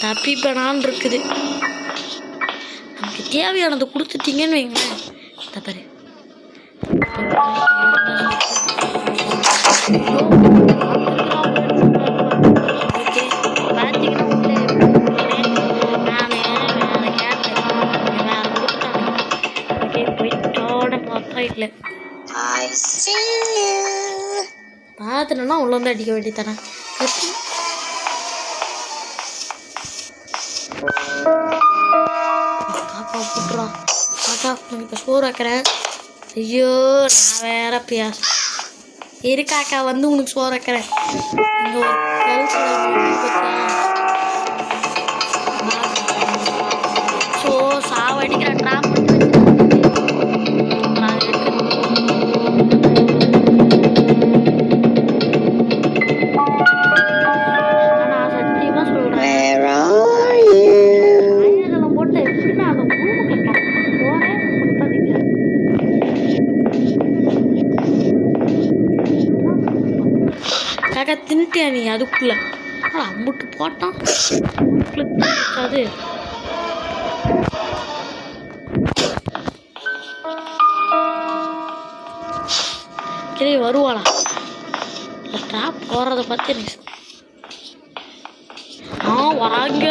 A: தப்பி பண்ணான்னு இருக்குது. நமக்கு தேவையானதை கொடுத்துட்டீங்கன்னு வைங்களேன். தப்பாரு பார்த்துட்டோன்னா உள்ள வந்து அடிக்க வேண்டியதானே. காக்கா போட்டுறா. காக்கா உனக்கு இப்போ சோறு வைக்கிறேன். ஐயோ நான் வேற பியா இரு காக்கா வந்து உனக்கு சோறு வைக்கிறேன். இங்கே ஒரு ஸோ சாவடிக்கிற ட்ராப் பண்ணி தின்ட்டியா நீ அதுக்குள்ள அம்புட்டு போட்டான். அது கிளி வருவாளா? ட்ராப் போடுறத பார்த்து எனக்கு வராங்க.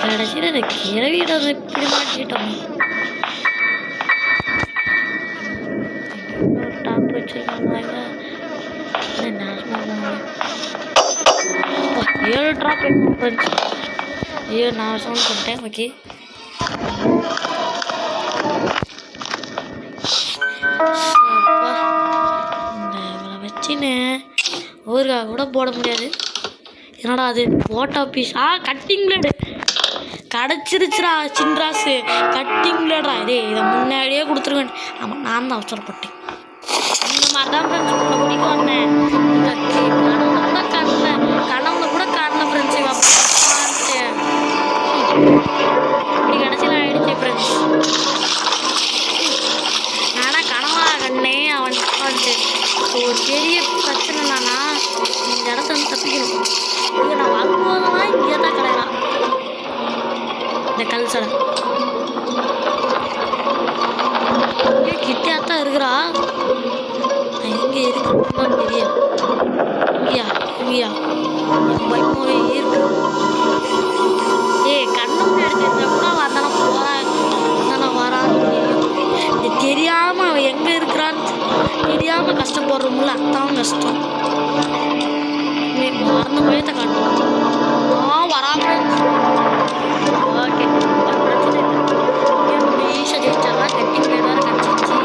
A: கடைசியில் அந்த கிழவியிட இப்படி மாட்டிட்டோம். டாப் வச்சிருக்காங்க. 7 ட்ராப் ஃப்ரெண்ட்ஸ். ஐயோ நான் சவுண்ட் பண்ணிட்டேன். ஓகே இவளை வச்சுன்னு ஊருக்காக கூட போட முடியாது. என்னடா அது போட்டா பீஸ்? கட்டிங் பிளேடு கிடச்சிருச்சுரா. சின்ராஸு கட்டிங் பிளேடா. இதே இதை முன்னாடியே கொடுத்துருவேன். ஆமாம் நான் தான் அவசரப்பட்டேன். இந்த மாதிரி தான் ஃப்ரெண்ட்ஸ் உங்களை பிடிக்க வந்தேன். கனவுல கூட காட்டின ஃப்ரெண்ட்ஸ் இவன்ட்டு இப்படி கடைசியில் ஆயிடுச்சு ஃப்ரெண்ட்ஸ். நானா கனவா கண்ணே அவன்ட்டு ஒரு பெரிய பிரச்சனை நானா இந்த இடத்த வந்து தப்பிக்கணும். இங்கே நான் வரும்போதெல்லாம் இங்கே தான் கிடையாது இந்த கல் சடை. கிட்டியாத்தான் இருக்கிறா. எங்கே இருக்குன்னு தெரியாது. இங்கேயா இங்கேயா பயமாவே இருக்கு. கண்ணு எடுத்து கூட வந்தானா போகிறான் வந்தானா வரான்னு தெரியும். இது தெரியாமல் அவன் எங்கே இருக்கிறான்னு தெரியாமல் கஷ்டப்படுறோம்ல அதான் கஷ்டம். மறந்து பயத்தை காட்டுவோம். வராம ஓகே பிரச்சனை இல்லை. ஈஸியாக ஜெயிச்சாலாம் கட்டி வேறு கிடச்சிச்சு.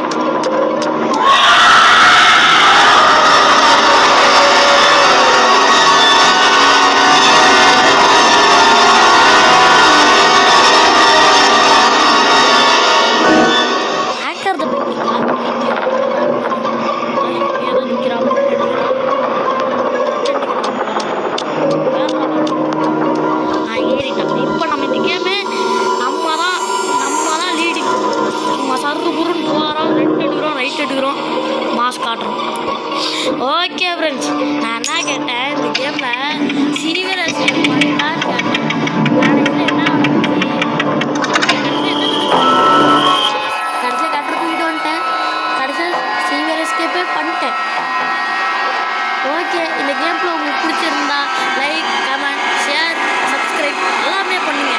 A: மாஸ் காட்டுறோம். ஓகே ஃப்ரெண்ட்ஸ் நான் என்ன கேட்டேன் இந்த கேமில் சிவியர் எஸ்கேப் பண்ணலான்னு கேட்டேன். கடைசியில் கட்டுற தூக்கிட்டு வந்துட்டேன். கடைசியில் சிவியர் எஸ்கேப்பே பண்ணிட்டேன். ஓகே இந்த கேமில் உங்களுக்கு பிடிச்சிருந்தா லைக் கமெண்ட் ஷேர் சப்ஸ்கிரைப் எல்லாமே பண்ணுங்க.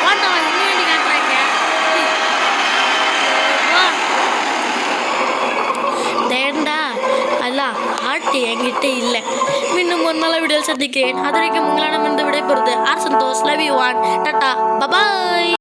A: போட்டவன் இன்னும் காட்டுறாங்க தேண்டா எல்லாம் பட் என்கிட்ட இல்லை. மீண்டும் ஒரு நல்ல வீடியோ சந்திக்கிறேன். அது வரைக்கும் உங்களான விடை பொறுத்து R Santhosh. Love you one. Ta-ta bye bye.